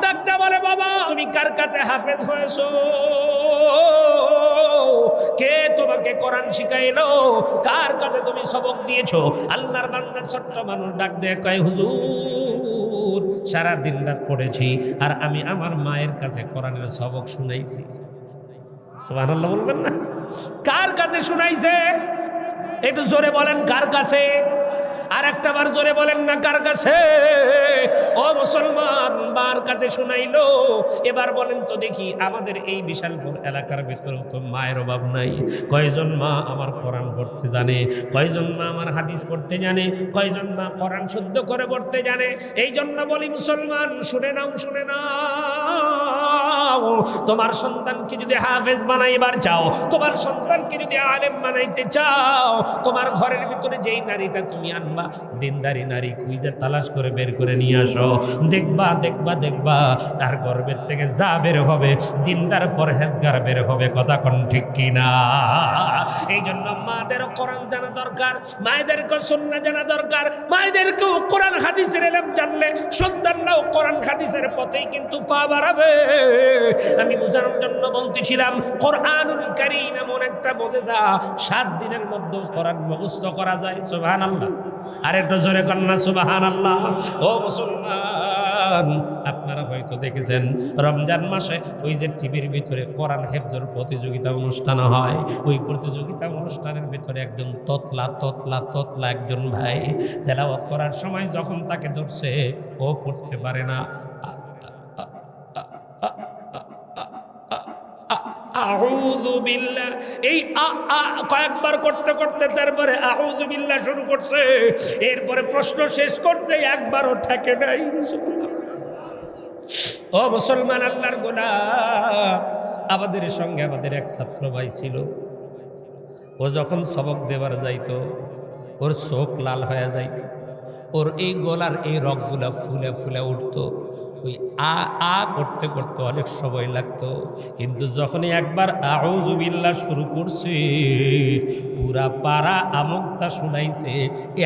ডাকতে বলে বাবা তুমি কার কাছে হাফেজ হয়েছো? কে তোমাকে কোরআন শিখাইলো? কার কাছে তুমি সবক দিয়েছো? আল্লাহর বান্দা ছোট্ট মানুষ ডাক দিয়ে কয় হুজুর সারা দিন রাত পড়েছি আর আমি আমার মায়ের কাছে কোরআনের সবক শুনাইছি। সুবহানাল্লাহ বলবেন না? কার কাছে শুনাইছে? একটু জোরে বলেন কার কাছে? আর একটা বার জোরে বলেন না কার কাছে? ও মুসলমান, বার কাছে শুনাইলো। এবার বলেন তো দেখি আমাদের এই বিশালপুর এলাকার ভেতরেও তো মায়ের অভাব নাই। কয়জন মা আমার কোরআন পড়তে জানে? কয়জন মা আমার হাদিস পড়তে জানে? কয়জন মা কোরআন শুদ্ধ করে পড়তে জানে? এই জন্য বলি মুসলমান শুনে নাও, শুনে নাও। তোমার সন্তানকে যদি হাফেজ বানাইবার চাও, তোমার সন্তানকে যদি আলেম বানাইতে চাও, তোমার ঘরের ভিতরে যেই নারীটা তুমি আনবা দিনদারি নারী খুঁজে তালাশ করে বের করে নিয়ে আসো। দেখবা দেখবা দেখবা তার গর্ভের থেকে যা বের হবে দিনদার পরহেজগার বের হবে। কথা কোন ঠিক কিনা? এই জন্য মাদের কোরআন জানা দরকার, মায়েদেরকে সুন্নাহ জানা দরকার, মায়েদেরকেও কোরআন হাদিসের ইলম জানলে সন্তানরাও কোরআন হাদিসের পথেই কিন্তু পা বাড়াবে। আমি বোঝানোর জন্য বলতেছিলাম কোরআনুল কারীম এমন একটা মুজিজা, 7 দিনের মধ্যে কোরআন মুখস্থ করা যায়। সুবহানাল্লাহ। আর একটু জোরে কন্যা সুবহানাল্লাহ। ও মুসলমান, আপনারা হয়তো দেখেছেন রমজান মাসে ওই যে টিভির ভিতরে কোরআন হেফজের প্রতিযোগিতা অনুষ্ঠান হয়, ওই প্রতিযোগিতা অনুষ্ঠানের ভিতরে একজন ততলা ততলা ততলা একজন ভাই তেলাওয়াত করার সময় যখন তাকে ধরছে ও পড়তে পারে না, আউযু বিল্লাহ এই কয়েকবার করতে করতে তারপরে আউযু বিল্লাহ শুরু করছে। এরপরে প্রশ্ন শেষ করতে একবারও ঠেকে নাই। ও মুসলমান, আল্লাহর গোলাম, আমাদের সঙ্গে আমাদের এক ছাত্র ভাই ছিল। ও যখন সবক দেবার যাইতো ওর চোখ লাল হয়ে যাইত, ওর এই গলার এই রগগুলা ফুলে ফুলে উঠতো। ওই আ করতে করতে অনেক সময় লাগতো, কিন্তু যখনই একবার আউযু বিল্লাহ শুরু করছে পুরা পাড়া আমুকতা শুনাইছে,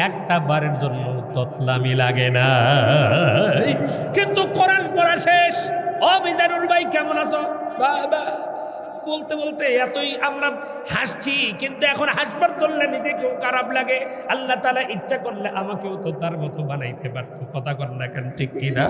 একটা বারের জন্য ততলামি লাগে না। কিন্তু কোরআন পড়া শেষ। ও মিজানুর ভাই কেমন আছো? বাবা বলতে বলতে এতই আমরা হাসছি, কিন্তু এখন হাসবার তুললে নিজেকেও খারাপ লাগে। আল্লাহ তাআলা ইচ্ছা করলে আমাকেও তো তার মতো বানাইতে পারতো। কথা কর না কেন, ঠিক কিনা?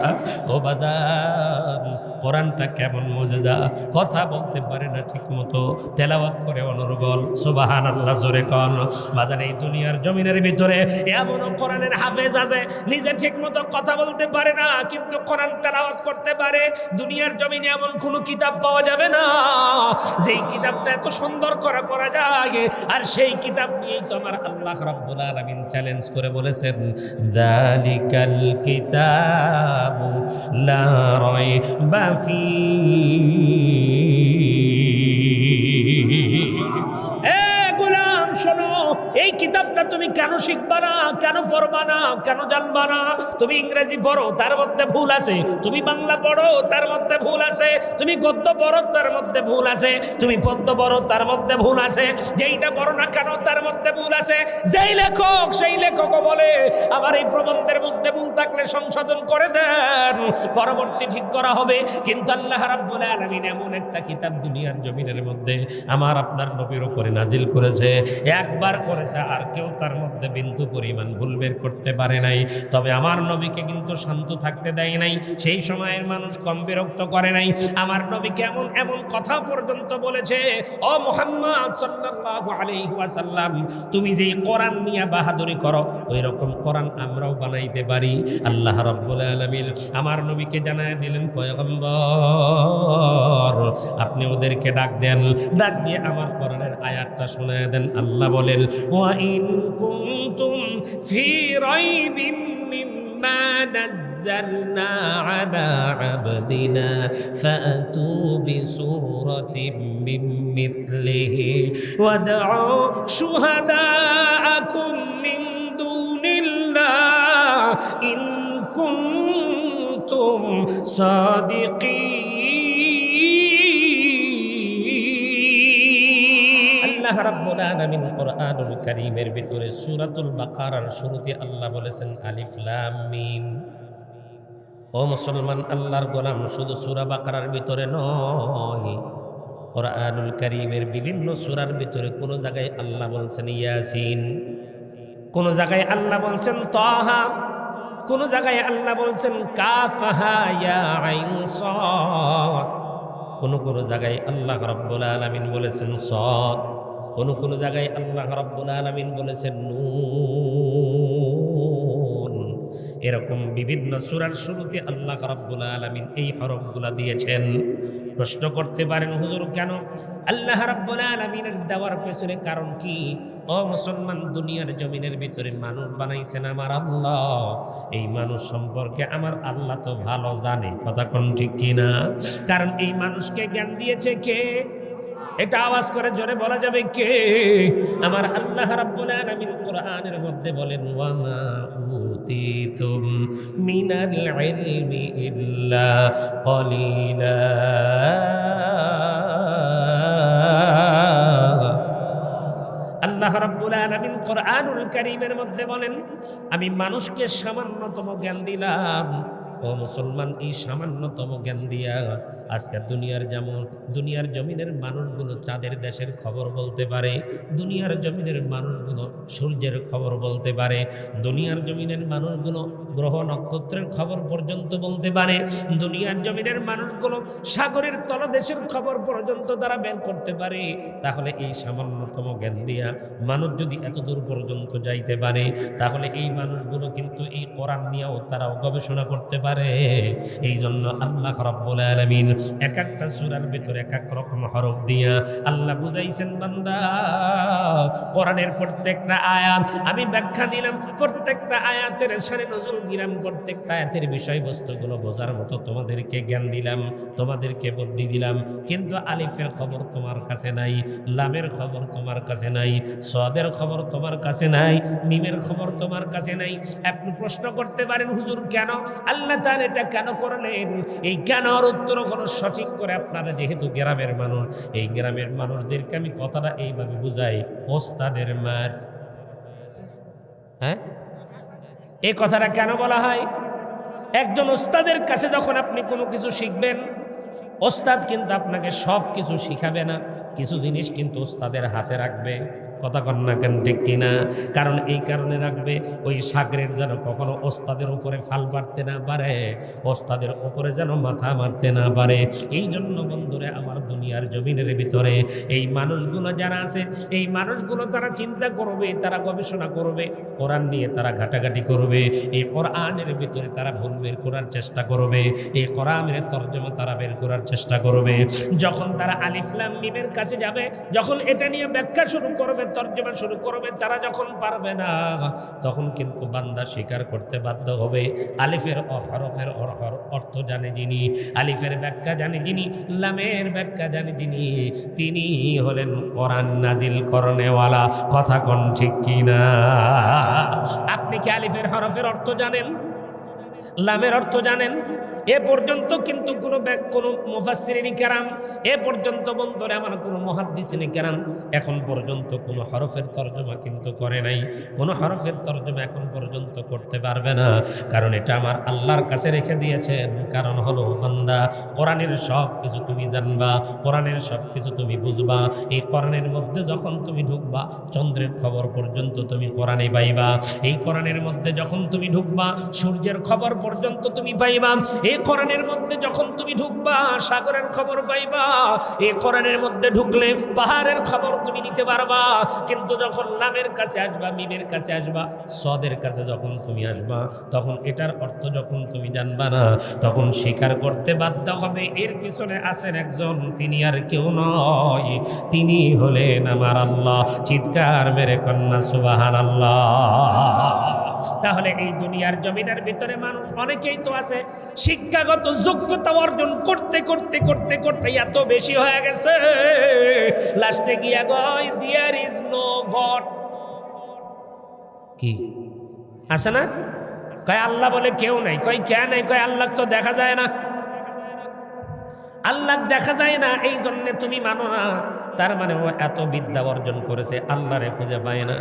ও বাজান, কোরআনটা কেমন মুজিজা, কথা বলতে পারে না ঠিক মতো, তেলাওয়াত করে অনর্গল। সুবহানাল্লাহ জোরে কন। বাজান, এই দুনিয়ার জমিনের ভিতরে এমনও কোরআনের হাফেজ আছে নিজে ঠিক মতো কথা বলতে পারে না, কিন্তু কোরআন তেলাওয়াত করতে পারে। দুনিয়ার জমিনে এমন কোনো কিতাব পাওয়া যাবে না যেই কিতাবটা এত সুন্দর করে পড়া যায়। আর সেই কিতাব নিয়েই তো আমার আল্লাহ রাব্বুল আলামিন চ্যালেঞ্জ করে বলেছেন, যালিকাল কিতাবু লা রাইবা ফীহি। গোলাম শোনো, এই কিতাবটা তুমি কেন শিখবা না, কেন পড়বা না, কেন জানবা না? তুমি ইংরেজি পড়ো, তার মধ্যে ভুল আছে। তুমি বাংলা পড়ো, তার মধ্যে ভুল আছে। তুমি গদ্য পড়ো, তার মধ্যে ভুল আছে। তুমি পদ্য পড়ো, তার মধ্যে ভুল আছে। যেইটা পড়ো না কেন তার মধ্যে ভুল আছে। যেই লেখক সেই লেখকও বলে আমার এই প্রবন্ধের মধ্যে ভুল থাকলে সংশোধন করে দেন, পরবর্তী ঠিক করা হবে। কিন্তু আল্লাহ রাব্বুল আলামিন এমন একটা কিতাব দুনিয়ার জমিনের মধ্যে আমার আপনার নবীর উপরে নাজিল করেছে, একবার করেছে, আর কেউ তার মধ্যে বিন্দু পরিমাণ ভুল বের করতে পারে নাই। তবে আমার নবীকে কিন্তু শান্ত থাকতে দেয় নাই, সেই সময়ের মানুষ কম বিরক্ত করে নাই। আমার নবীকে এমন এমন কথা পর্যন্ত বলেছে, ও মুহাম্মদ সাল্লাল্লাহু আলাইহি ওয়াসাল্লাম, তুমি যেই কোরআন নিয়ে বাহাদুরি করো ওই রকম কোরআন আমরাও বানাইতে পারি। আল্লাহ রাব্বুল আলামিন আমার নবীকে জানায় দিলেন, পয়গম্বর আপনি ওদেরকে ডাক দেন, ডাক দিয়ে আমার কোরআনের আয়াতটা শোনায় দেন। আল্লাহ বলেন, ওয়া ইন কুনতুম ফি রাইবিম মিম্মা নাযালনা আলা আবদিনা ফাতু বিসূরাতিম মিন মিথলিহি ওয়াদউ শুহাদাআকুম মিন দুনিল্লাহ ইন কুনতুম সাদিকিন। আল্লাহ রাব্বুল আলামিন কোরআনুল কারীমের ভিতরে সূরাতুল বাকারার শুরুতে আল্লাহ বলেছেন আলিফ লাম মিম। ও মুসলমান, আল্লাহর গোলাম, শুধু সূরা বাকারার ভিতরে নয়, কোরআনুল কারীমের বিভিন্ন সূরার ভিতরে কোন জায়গায় আল্লাহ বলছেন ইয়াসিন, কোন জায়গায় আল্লাহ বলছেন তাহা, কোন জায়গায় আল্লাহ বলছেন কাফ হা ইয়া আইন সাদ, কোন কোন জায়গায় আল্লাহ রাব্বুল আলামিন বলেছেন সাদ, কোন কোন জায়গায় আল্লাহ রাব্বুল আলামিন বলেছেন নুন। এরকম বিভিন্ন সূরার শুরুতে আল্লাহ রাব্বুল আলামিন এই হরফগুলা দিয়েছেন। প্রশ্ন করতে পারেন, হুজুর কেন আল্লাহ রাব্বুল আলামিনের দেওয়ার পেছনে কারণ কি? ও মুসলমান, দুনিয়ার জমিনের ভিতরে মানুষ বানাইছেন আমার আল্লাহ, এই মানুষ সম্পর্কে আমার আল্লাহ তো ভালো জানে, কথা কোন ঠিক কিনা? কারণ এই মানুষকে জ্ঞান দিয়েছে কে? এটা আওয়াজ করে জোরে বলা যাবে কে? আমার আল্লাহ রাব্বুল আলামিন কোরআনের মধ্যে বলেন ওয়ামা উতিতুম মিনাল ইলমি ইল্লা কলিলা। আল্লাহ রাব্বুল আলামিন কোরআনুল কারীমের মধ্যে বলেন আমি মানুষকে সামান্যতম জ্ঞান দিলাম। ও মুসলমান, এই সামান্যতম জ্ঞান দিয়া আজকে দুনিয়ার জমিনের মানুষগুলো চাঁদের দেশের খবর বলতে পারে, দুনিয়ার জমিনের মানুষগুলো সূর্যের খবর বলতে পারে, দুনিয়ার জমিনের মানুষগুলো গ্রহ নক্ষত্রের খবর পর্যন্ত বলতে পারে, দুনিয়ার জমিনের মানুষগুলো সাগরের তলদেশের খবর পর্যন্ত তারা বের করতে পারে। তাহলে এই সামান্যতম জ্ঞান দিয়া মানুষ যদি এত দূর পর্যন্ত যাইতে পারে, তাহলে এই মানুষগুলো কিন্তু এই কোরআন নিয়েও তারাও গবেষণা করতে পারে। এই জন্য আল্লাহ রাব্বুল আলামিন এক একটা সূরার ভিতরে এক এক রকম হরফ দিয়া আল্লাহ বুঝাইছেন বান্দা। কোরআনের প্রত্যেকটা আয়াত আমি ব্যাখ্যা দিলাম, প্রত্যেকটা আয়াতের শানে নজুল দিলাম, প্রত্যেকটা আয়াতের বিষয়বস্তুগুলো বোঝার মতো তোমাদেরকে জ্ঞান দিলাম, তোমাদেরকে বুদ্ধি দিলাম। কিন্তু আলিফের খবর তোমার কাছে নাই, লামের খবর তোমার কাছে নাই, সাদের খবর তোমার কাছে নাই, মিমের খবর তোমার কাছে নাই। আপনি প্রশ্ন করতে পারেন হুজুর কেন আল্লাহ তাআলা এটা কেন করলেন? এই কেনর উত্তর কোনো সঠিক করে আপনারা যেহেতু গ্রামের মানুষ, এই গ্রামের মানুষদেরকে আমি কথাটা এইভাবে বুঝাই, ওস্তাদের মার। হ্যাঁ, এই কথাটা কেন বলা হয়? একজন ওস্তাদের কাছে যখন আপনি কোনো কিছু শিখবেন, ওস্তাদ কিন্তু আপনাকে সব কিছু শিখাবে না, কিছু জিনিস কিন্তু ওস্তাদের হাতে রাখবে। কথা কন না কেন ঠিক কিনা? কারণ এই কারণে রাখবে ওই সাগরের যেন কখনো ওস্তাদের উপরে ফাল পারতে না পারে, ওস্তাদের উপরে যেন মাথা মারতে না পারে। এই জন্য বন্ধুরে আমার, দুনিয়ার জমিনের ভিতরে এই মানুষগুলো যারা আছে, এই মানুষগুলো তারা চিন্তা করবে, তারা গবেষণা করবে, কোরআন নিয়ে তারা ঘাটাঘাটি করবে, এই কোরআনের ভিতরে তারা ভুল বের করার চেষ্টা করবে, এই কোরআনের তর্জমা তারা বের করার চেষ্টা করবে। যখন তারা আলিফ লাম মিমের কাছে যাবে, যখন এটা নিয়ে ব্যাখ্যা শুরু করবে, তর্জমা শুরু করবে, তারা যখন পারবে না, তখন কিন্তু বান্দা স্বীকার করতে বাধ্য হবে আলিফের হরফের অর্থ জানে যিনি, আলিফের ব্যাখ্যা জানে যিনি, লামের ব্যাখ্যা জানে যিনি, তিনি হলেন কোরআন নাজিল করনেওয়ালা। কথা কোন ঠিক কিনা? আপনি কি আলিফের হরফের অর্থ জানেন? লামের অর্থ জানেন? এ পর্যন্ত কিন্তু কোনো মুফাসসিরিনে কেরাম, এ পর্যন্ত বন্ধুরা আমার কোনো মুহাদ্দিসিনে কেরাম এখন পর্যন্ত কোনো হরফের তর্জমা কিন্তু করে নাই, কোনো হরফের তর্জমা এখন পর্যন্ত করতে পারবে না। কারণ এটা আমার আল্লাহর কাছে রেখে দিয়েছেন। কারণ হলো বান্দা, কোরআনের সব কিছু তুমি জানবা, কোরআনের সব কিছু তুমি বুঝবা। এই কোরআনের মধ্যে যখন তুমি ঢুকবা, চন্দ্রের খবর পর্যন্ত তুমি কোরআনে পাইবা। এই কোরআনের মধ্যে যখন তুমি ঢুকবা, সূর্যের খবর পর্যন্ত তুমি পাইবা। এই কোরআনের মধ্যে যখন তুমি ঢুকবা, সাগরের খবর পাইবা। এই কোরআনের মধ্যে ঢুকলে পাহাড়ের খবর তুমি নিতে পারবা। কিন্তু যখন লামের কাছে আসবা, মিমের কাছে আসবা, সদের কাছে যখন তুমি আসবা, তখন এটার অর্থ যখন তুমি জানবা না, তখন স্বীকার করতে বাধ্য হবে এর পিছনে আছেন একজন, তিনি আর কেউ নয়, তিনি হলেন আমার আল্লাহ। চিৎকার মেরে কন্যা সুবহানাল্লাহ। তাহলে এই দুনিয়ার জমিনের ভিতরে মানুষ অনেকেই তো আছে শিক্ষাগত যোগ্যতা অর্জন করতে করতে করতে করতে এত বেশি হয়ে গেছে, লাস্টে গিয়া গয় দেয়ার ইজ নো গড। কি আছে না? কয় আল্লাহ বলে কেউ নাই। কয় কে নাই? কয় আল্লাহ তো দেখা যায় না। আল্লাহ দেখা যায় না, এই জন্য তুমি মানো না। তার মানে ও এত বিদ্যা অর্জন করেছে, আল্লাহরে খুঁজে পায় না।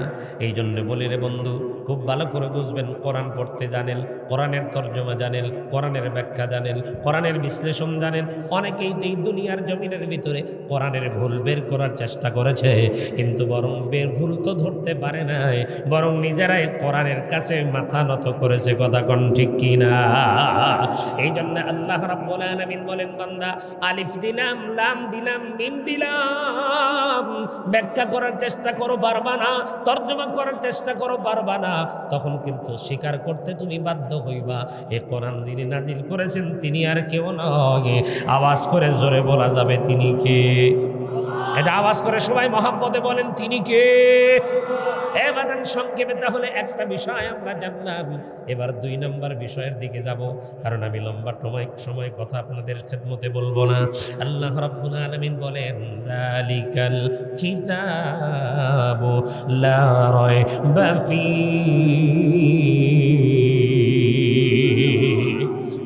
এই জন্য বলি রে বন্ধু, খুব ভালো করে বুঝবেন, কোরআন পড়তে জানেন, কোরআনের তর্জমা জানেন, কোরআনের ব্যাখ্যা জানেন, কোরআনের বিশ্লেষণ জানেন। অনেকেই তো এই দুনিয়ার জমিনের ভিতরে কোরআনের ভুল বের করার চেষ্টা করেছে, কিন্তু বরং ভুল তো ধরতে পারে নাই, বরং নিজেরাই কোরআনের কাছে মাথা নত করেছে। কথা কোন ঠিক কিনা? এই জন্য আল্লাহ রাব্বুল আলামিন বলেন, বান্দা আলিফ দিলাম, লাম দিলাম, মিম দিলাম, ব্যাখ্যা করার চেষ্টা করো পারবা না, তর্জমা করার চেষ্টা করো পারবা না, তখন কিন্তু স্বীকার করতে তুমি বাধ্য হইবা এ কোরআন যিনি নাজিল করেছেন তিনি আর কেউ নয়। আওয়াজ করে জোরে বলা যাবে তিনি কে? এটা আওয়াজ করে সবাই মহাব্বতে বলেন, তিনি কে? এবাদান সংক্ষেপে তাহলে একটা বিষয় আমরা জানলাম, এবার 2 নম্বর বিষয়ের দিকে যাব, কারণ আমি লম্বা সময় কথা আপনাদের খেদমতে বলবো না। আল্লাহ রাব্বুল আলামিন বলেন, যালিকাল কিতাবু লা রাইবা ফীহি।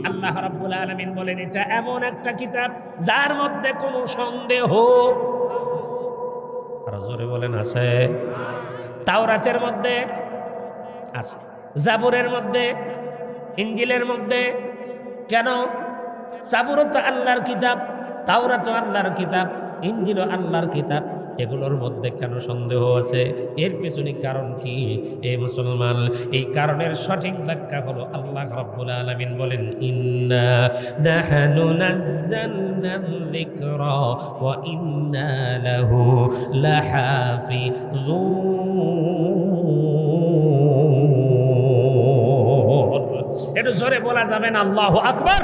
আল্লাহ রাব্বুল আলামিন বলেন, এটা এমন একটা কিতাব যার মধ্যে কোনো সন্দেহ, আর জোরে বলেন আছে। তাওরাতের মধ্যে আছে, জাবুরের মধ্যে, ইনজিলের মধ্যে। কেন? জাবুরও তো আল্লাহর কিতাব, তাওরাতও আল্লাহর কিতাব, ইনজিলও আল্লাহর কিতাব, এগুলোর মধ্যে কেন সন্দেহ আছে? এর পিছনে কারণ কি এ মুসলমান? এই কারণের সঠিক ব্যাখ্যা হলো আল্লাহ রাব্বুল আলামিন বলেন, ইন্না নাহনু নাযালনাল যিকরা ওয়া ইন্না লাহু লাহাফিজুন। একটু জোরে বলা যাবে না আল্লাহু আকবার?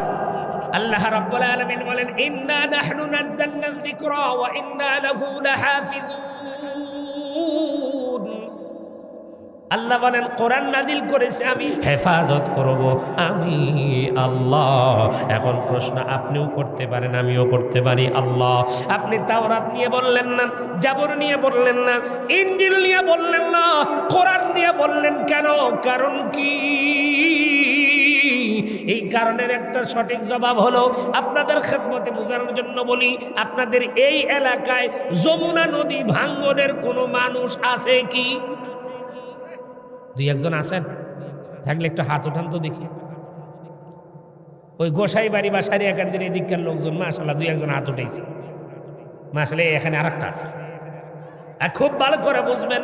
আল্লাহ রাব্বুল আলামিন বলেন, ইন্না নাহনু নাযালনাল যিকরা ওয়া ইন্না লাহু লাহাফিজুন। আল্লাহ বলেন, কোরআন নাজিল করেছে আমি, হেফাজত করব আমি আল্লাহ। এখন প্রশ্ন আপনিও করতে পারেন, আমিও করতে পারি। আল্লাহ, আপনি তাওরাত নিয়ে বললেন না, জাবর নিয়ে বললেন না, ইনজিল নিয়ে বললেন না, কোরআন নিয়ে বললেন কেন? কারণ কি? এই কারণের একটা সঠিক জবাব হলো, আপনাদের খেদমতে বোঝানোর জন্য বলি, আপনাদের এই এলাকায় যমুনা নদী ভাঙ্গনের কোনো মানুষ আছে কি? 2-1 আছেন? থাকলে একটু হাত উঠান তো দেখি। ওই গোসাই বাড়ি বা সারিয়াকান্দির এদিককার লোকজন মাশাআল্লাহ 2-1 হাত উঠেছে। মাশাআল্লাহ, এখানে আরেকটা আছে। আর খুব ভালো করে বুঝবেন,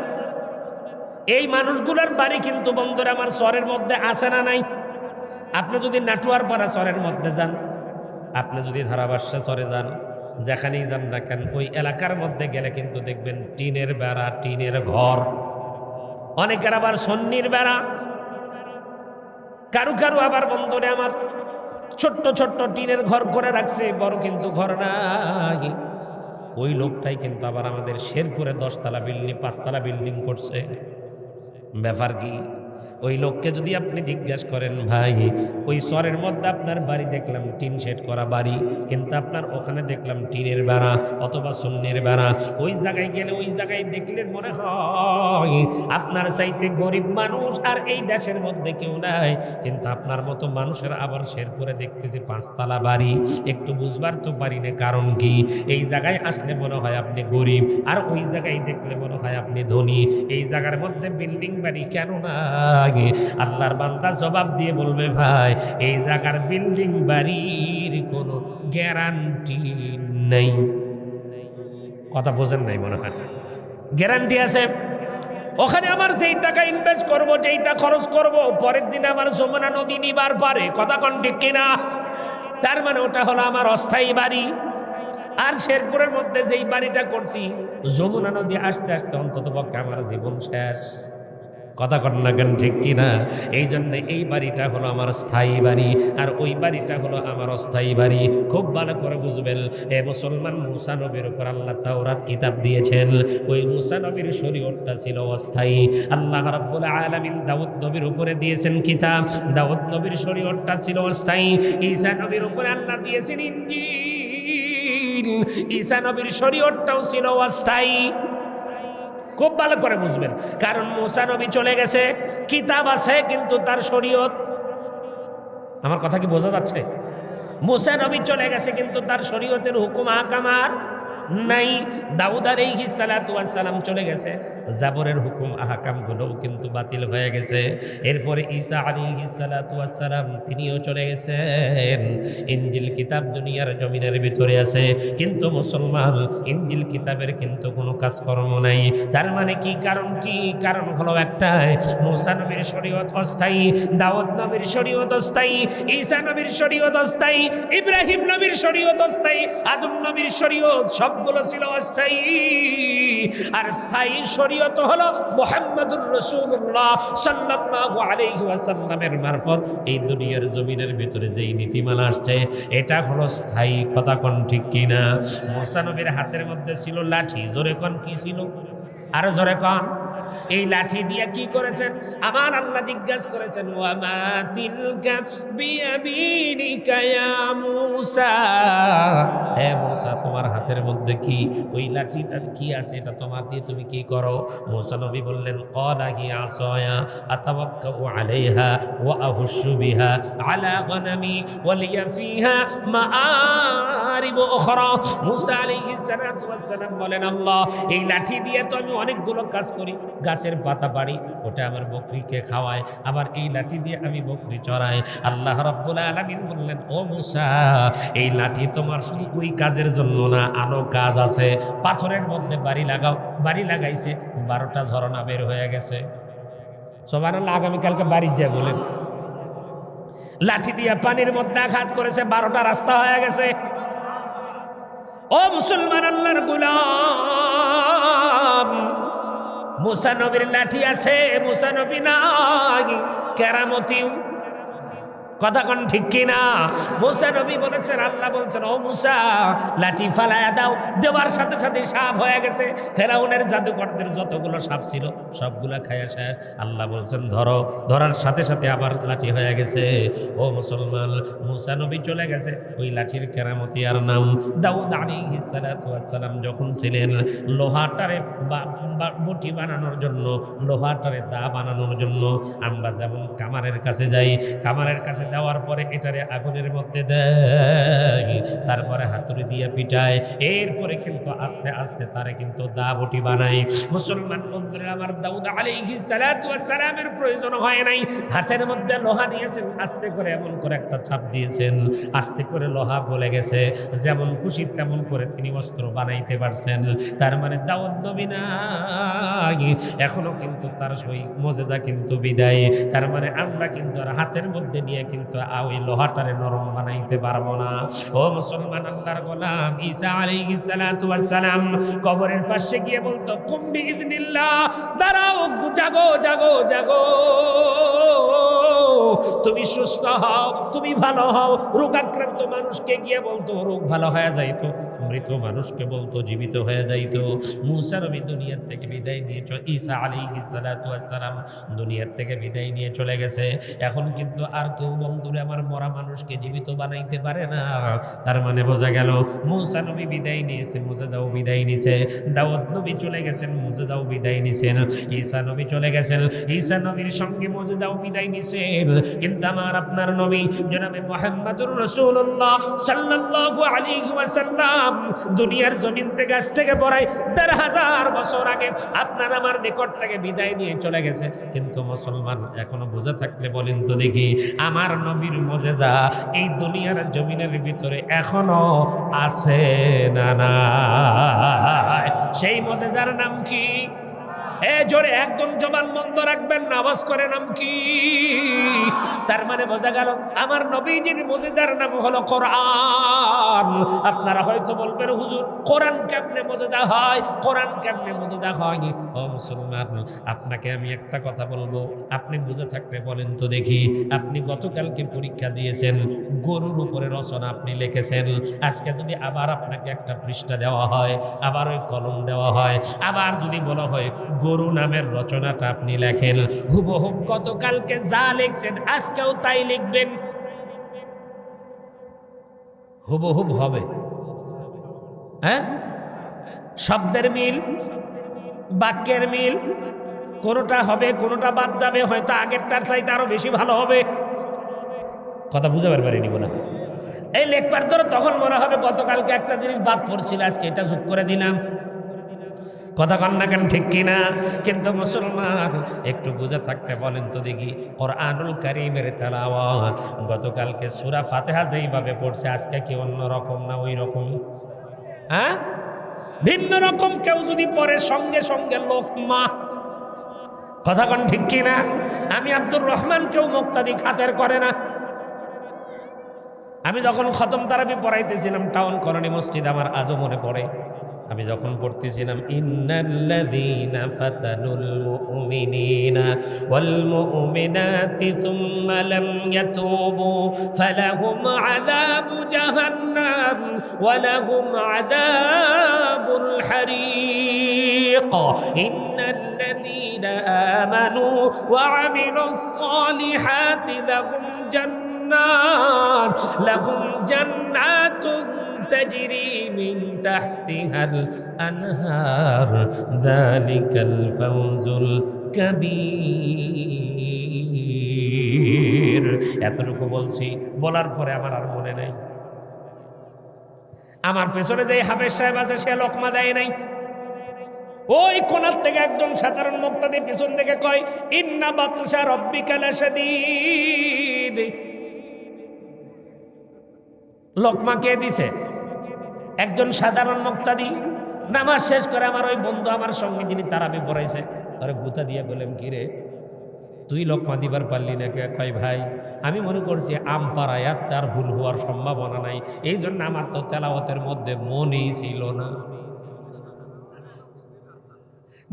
এই মানুষগুলোর বাড়ি কিন্তু বন্ধুরা আমার চরের মধ্যে আছে না নাই? আপনি যদি নাটুয়ারপাড়া চরের মধ্যে যান, আপনি যদি ধারাবাসা চরে যান, যেখানেই যান না কেন, ওই এলাকার মধ্যে গেলে কিন্তু দেখবেন টিনের বেড়া, টিনের ঘর, অনেকের আবার সন্নির বেড়া, কারু কারু আবার বন্ধুরে আমার ছোট্ট ছোট্ট টিনের ঘর করে রাখছে, বড় কিন্তু ঘর নাই। ওই লোকটাই কিন্তু আবার আমাদের শেরপুরে 10 তলা বিল্ডিং, 5 তলা বিল্ডিং করছে। ব্যাপার কি? ওই লোককে যদি আপনি জিজ্ঞেস করেন, ভাই ওই চরের মধ্যে আপনার বাড়ি দেখলাম টিন শেড করা বাড়ি, কিন্তু আপনার ওখানে দেখলাম টিনের বেড়া অথবা সন্নির বেড়া, ওই জায়গায় গেলে ওই জায়গায় দেখলে মনে হয় আপনার চাইতে গরিব মানুষ আর এই দেশের মধ্যে কেউ নাই। কিন্তু আপনার মতো মানুষের আবার শেরপুরে দেখতেছি 5 তলা বাড়ি। একটু বুঝবার তো পারি না কারণ কি? এই জায়গায় আসলে মনে হয় আপনি গরিব, আর ওই জায়গায় দেখলে মনে হয় আপনি ধনী। এই জায়গার মধ্যে বিল্ডিং বাড়ি কেন না? আল্লাহর বান্দা জবাব দিয়ে বলবে, ভাই এই জায়গার বিল্ডিং বাড়ির কোনো গ্যারান্টি নেই। কথা বোঝেন নাই মনে হয়? গ্যারান্টি আছে। ওখানে আমার যেই টাকা ইনভেস্ট করব, যেইটা খরচ করব, পরের দিন আমার যমুনা নদী নিবার পারে। কথা কোন ঠিক কিনা? তার মানে ওটা হলো আমার অস্থায়ী বাড়ি। আর শেরপুরের মধ্যে যেই বাড়িটা করছি, যমুনা নদী আসতে আসতে অন্তত পক্ষে আমার জীবন শেষ। কথা কন না কেন ঠিক কিনা? এই জন্য এই বাড়িটা হলো আমার স্থায়ী বাড়ি, আর ওই বাড়িটা হলো আমার অস্থায়ী বাড়ি। খুব ভালো করে বুঝবেন, এ মুসলমান, মুসা নবীর উপর আল্লাহ তাওরাত কিতাব দিয়েছেন। ওই মুসা নবীর শরীয়তটা ছিল অস্থায়ী। আল্লাহ রাব্বুল আলামিন দাউদ নবীর উপরে দিয়েছেন কিতাব, দাউদ নবীর শরীয়তটা ছিল অস্থায়ী। ঈসা নবীর উপরে আল্লাহ দিয়েছেন ইনজিল, ঈসা নবীর শরীয়তটাও ছিল অস্থায়ী। খুব ভালো করে বুঝবেন, কারণ মুসা নবী চলে গেছে, কিতাব আছে কিন্তু তার শরীয়ত। আমার কথা কি বোঝা যাচ্ছে? মুসা নবী চলে গেছে কিন্তু তার শরীয়তের হুকুম আহকাম আর নাই। দাউদ আলাইহিস সালাতু ওয়াস সালাম চলে গেছে, জাবরের হুকুম আহকামগুলোও কিন্তু বাতিল হয়ে গেছে। এরপরে ঈসা আলাইহিস সালাতু ওয়াস সালাম তিনিও চলে গেছেন। ইনজিল কিতাব দুনিয়ার জমিনের ভিতরে আছে, কিন্তু মুসলমান ইনজিল কিতাবের কিন্তু কোনো কাজকর্ম নাই। তার মানে কি কারণ? কি কারণ হলো একটাই, মুসা নবীর শরীয়ত অস্থায়ী, দাউদ নবীর শরীয়ত অস্থায়ী, ঈসা নবীর শরীয়ত অস্থায়ী, ইব্রাহিম নবীর শরীয়ত অস্থায়ী, আদম নবীর শরীয়ত সবগুলো ছিল অস্থায়ী। আর স্থায়ী শরীয়ত হলো মুহাম্মদুর রাসূলুল্লাহ সাল্লাল্লাহু আলাইহি ওয়াসাল্লামের মারফত এই দুনিয়ার জমিনের ভিতরে যেই নীতিমালা আসছে এটা হলো স্থায়ী। কথা কোন ঠিক কিনা? মুসা নবীর হাতের মধ্যে ছিল লাঠি, জোরে কোন কি ছিল? আরো জোরে কোন। এই লাঠি দিয়ে কি করেছেন? আমার আল্লাহ জিজ্ঞাসা করেছেন, ওয়ামা তিলকা বিয়ামিনিকা ইয়া মূসা, হে মূসা তোমার হাতের মধ্যে কি? ওই লাঠিটা কি আছে? এটা তোমার দিয়ে তুমি কি করো? মূসা নবী বললেন, ক্বালা হিয়া আসায়া আতাওয়াক্কাউ আলাইহা ওয়া আহুশু বিহা আলা গনামি ওয়া লিয়া ফিহা মাআরিব উখরা। মূসা আলাইহিস সালাতু ওয়াস সালাম বলেন, আল্লাহ এই লাঠি দিয়ে তো আমি অনেকগুলো কাজ করি, গাছের পাতা পাড়ি, ওটা আমার বকরিকে খাওয়ায়, আবার এই লাঠি দিয়ে আমি বকরি চড়াই। আল্লাহ রাব্বুল আলামিন বললেন, ও মূসা এই লাঠি তোমার শুধু ওই কাজের জন্য না, আরো কাজ আছে। পাথরের মধ্যে বাড়ি লাগাও, বাড়ি লাগাইছে, 12টা ঝরনা বের হয়ে গেছে। সুবহানাল্লাহ। আগামীকালকে বাড়ি যায় বলেন, লাঠি দিয়ে পানির মধ্যে আঘাত করেছে, 12টা রাস্তা হয়ে গেছে। ও মুসলমান, আল্লাহর গোলাম, মুসা নবীর লাঠি আছে, মুসা নবী নাই, কেরামতিও। কথা কোন ঠিক কিনা? মুসা নবী বলেছেন, আল্লাহ বলছেন, ও মুসা লাঠি ফালায়া দাও। দেওয়ার সাথে সাথে সাপ হয়ে গেছে। ফেরাউনের জাদুকরদের যতগুলো সাপ ছিল সবগুলা খায়া শেষ। আল্লাহ বলছেন ধরো, ধরার সাথে সাথে আবার লাঠি হয়ে গেছে। ও মুসলমান, মুসা নবী চলে গেছে। ওই লাঠির কেরামতি আর নাম, দাউদ আলাইহিস সালাতু ওয়াস সালাম যখন ছিলেন, লোহাটারে বটি বানানোর জন্য, লোহাটারে দা বানানোর জন্য আমরা যেমন কামারের কাছে যাই, কামারের কাছে দেওয়ার পরে এটারে আগুনের মধ্যে দেয়, তারপরে হাতুড়ি দিয়ে পিটায়, এরপরে কিন্তু আস্তে আস্তে তারে কিন্তু দা বটি বানায়। মুসলমান বন্ধুরা আমার, দাউদ আলাইহিস সালাতু ওয়াস সালামের প্রয়োজন হয় নাই। হাতের মধ্যে লোহা নিয়েছেন, আস্তে করে এমন করে একটা চাপ দিয়েছেন, আস্তে করে লোহা গলে গেছে। যেমন খুশি তেমন করে তিনি অস্ত্র বানাইতে পারছেন। তার মানে দাউদ নবী নাই, এখনো কিন্তু তার সেই মুজিজা কিন্তু বিদায়। তার মানে আমরা কিন্তু আর হাতের মধ্যে নিয়ে কিন্তু ওই লোহাটারে নরম বানাইতে পারবো না। ও মুসলমান, আল্লাহর গোলাম ঈসা আলাইহিস সালাতু ওয়াস সালাম কবরের পাশে গিয়ে বলতো, কুম বিইذনিল্লাহ, দাঁড়াও, জাগো জাগো জাগো, তুমি সুস্থ হও, তুমি ভালো হও। রোগাক্রান্ত মানুষকে গিয়ে বলতো রোগ ভালো হয়ে যাইতো, মৃত মানুষকে বলতো জীবিত হয়ে যাইতো। মূসা নবী দুনিয়ার থেকে বিদায় নিয়ে ঈসা আলাইহিস সালাতু ওয়াস সালাম দুনিয়ার থেকে বিদায় নিয়ে চলে গেছে। এখন কিন্তু আর কেউ বন্ধুরে আমার মরা মানুষকে জীবিত বানাইতে পারে না। তার মানে বোঝা গেল মূসা নবী বিদায় নিয়েছে, মুজিজাও বিদায় নিছে। দাউদ নবী চলে গেছেন, মুজিজাও বিদায় নিছেন। ঈসা নবী চলে গেছেন, ঈসা নবীর সঙ্গে মুজিজাও বিদায় নিছেন। কিন্তু আমার আপনার নবী জনাবে মুহাম্মদুর রাসূলুল্লাহ সাল্লাল্লাহু আলাইহি ওয়াসাল্লাম দুনিয়ার জমিন থেকে আজ থেকে প্রায় ১,৫০০ বছর আগে আপনার আমার নিকট থেকে বিদায় নিয়ে চলে গেছে। কিন্তু মুসলমান এখনো বুঝে থাকলে বলেন তো দেখি, আমার নবীর মুজিজা এই দুনিয়ার জমিনের ভিতরে এখনো আছে না নাই? সেই মুজিজার নাম কি? জোরে একদম জবান বন্ধ রাখবেন না, আওয়াজ করে নাম কি? তার মানে বোঝা গেল আমার নবীজির মুজিজার নাম হলো কোরআন। আপনারা হয়তো বলবেন, হুজুর কোরআন কেমনে মুজিজা হয়, কোরআন কেমনে মুজিজা হয়? ও মুসলমান, আপনাকে আমি একটা কথা বলবো, আপনি বুঝে থাকলে বলেন তো দেখি, আপনি গতকালকে পরীক্ষা দিয়েছেন, গরুর উপরে রচনা আপনি লিখেছেন। আজকে যদি আবার আপনাকে একটা পৃষ্ঠা দেওয়া হয়, আবার ওই কলম দেওয়া হয়, আবার যদি বলা হয় গরু নামের রচনাটা আপনি লেখেন, হুবহুব গতকালকে যা লিখছেন আজকেও তাই লিখবেন, হুবহুব হবে। হ্যাঁ, শব্দের মিল, বাক্যের মিল, কোনোটা হবে কোনোটা বাদ যাবে, হয়তো আগেরটার চাইতে আরো বেশি ভালো হবে। কথা বুঝতে পারিনি বলে এই লেখবার ধরো তখন মনে হবে গতকালকে একটা জিনিস বাদ পড়ছিল, আজকে এটা যোগ করে দিলাম। কথা কন না কেন, ঠিক কিনা? কিন্তু মুসলমান একটু বুঝে থাকতে বলেন তো দেখি, কোরআনুল কারীমের তেলাওয়াত গতকালকে সূরা ফাতিহা যেইভাবে পড়ছে, আজকে কি অন্য রকম না ওই রকম? হ্যাঁ, ভিন্ন রকম। কেউ যদি পড়ে সঙ্গে সঙ্গে লোকমা, কথা কন ঠিক কিনা? আমি আব্দুর রহমান কেউ মুক্তাদি খাতের করে না। আমি যখন খতম তারাবি পড়াইতেছিলাম টাউন কলোনি মসজিদ, আমার আজও মনে পড়ে, আমি যখন পড়তেছিলাম ইন্নাল্লাযীনা ফাতানুল মুমিনিনা ওয়াল মুমিনাতি সুম্মা লাম ইয়াতুবু ফালাহুম আযাবু জাহান্নাম ওয়া লাহুম আযাবুল হারীক ইন্নাল্লাযীনা আমানু ওয়া আমিলুস সালিহাতি লাহুম জান্নাতুন تجري من تحتها الأنهار ذلك الفوز الكبير। এতটুকু বলছি, বলার পরে আমার আর মনে নাই। আমার পেছনে যে হাফেজ সাহেব আছে সে লোকমা দেয় নাই। ওই কোণার থেকে একজন সাধারণ মুক্তাদি পিছন থেকে কয় ইন্না বাতশা রাব্বিকা লাশাদীদ। লোকমা কে দিছে? একজন সাধারণ মুক্তাদি। নামাজ শেষ করে আমার ওই বন্ধু আমার সঙ্গে যিনি তারাবি পড়াইছে, আরে গুতা দিয়ে বললাম, কি রে তুই লোকমা দিবার পারলি না কে? কয় ভাই আমি মনে করছি আম পাড়ায়াত তার ভুল হওয়ার সম্ভাবনা নাই, এই জন্য আমার তো তেলাওয়াতের মধ্যে মনই ছিল না।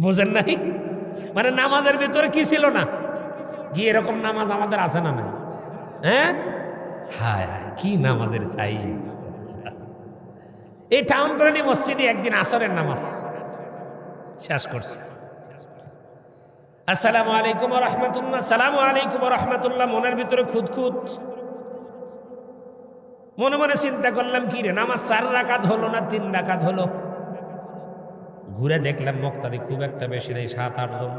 বুঝেন নাই? মানে নামাজের ভিতরে কি ছিল না? কি এরকম নামাজ আমাদের আছে না নাই? হ্যাঁ, হায় হায় কি নামাজের সাইজ! এই টাউন কলোনি মসজিদে একদিন আসরের নামাজ শেষ করছে, আসসালামু আলাইকুম ওয়া রাহমাতুল্লাহ, আসসালামু আলাইকুম ওয়া রাহমাতুল্লাহ। মনের ভিতরে খুঁতখুঁত, মনে মনে চিন্তা করলাম কি রে নামাজ 4 রাকাত হলো না 3 রাকাত হলো? ঘুরে দেখলাম মুক্তাদি খুব একটা বেশি নেই, 7-8 জন।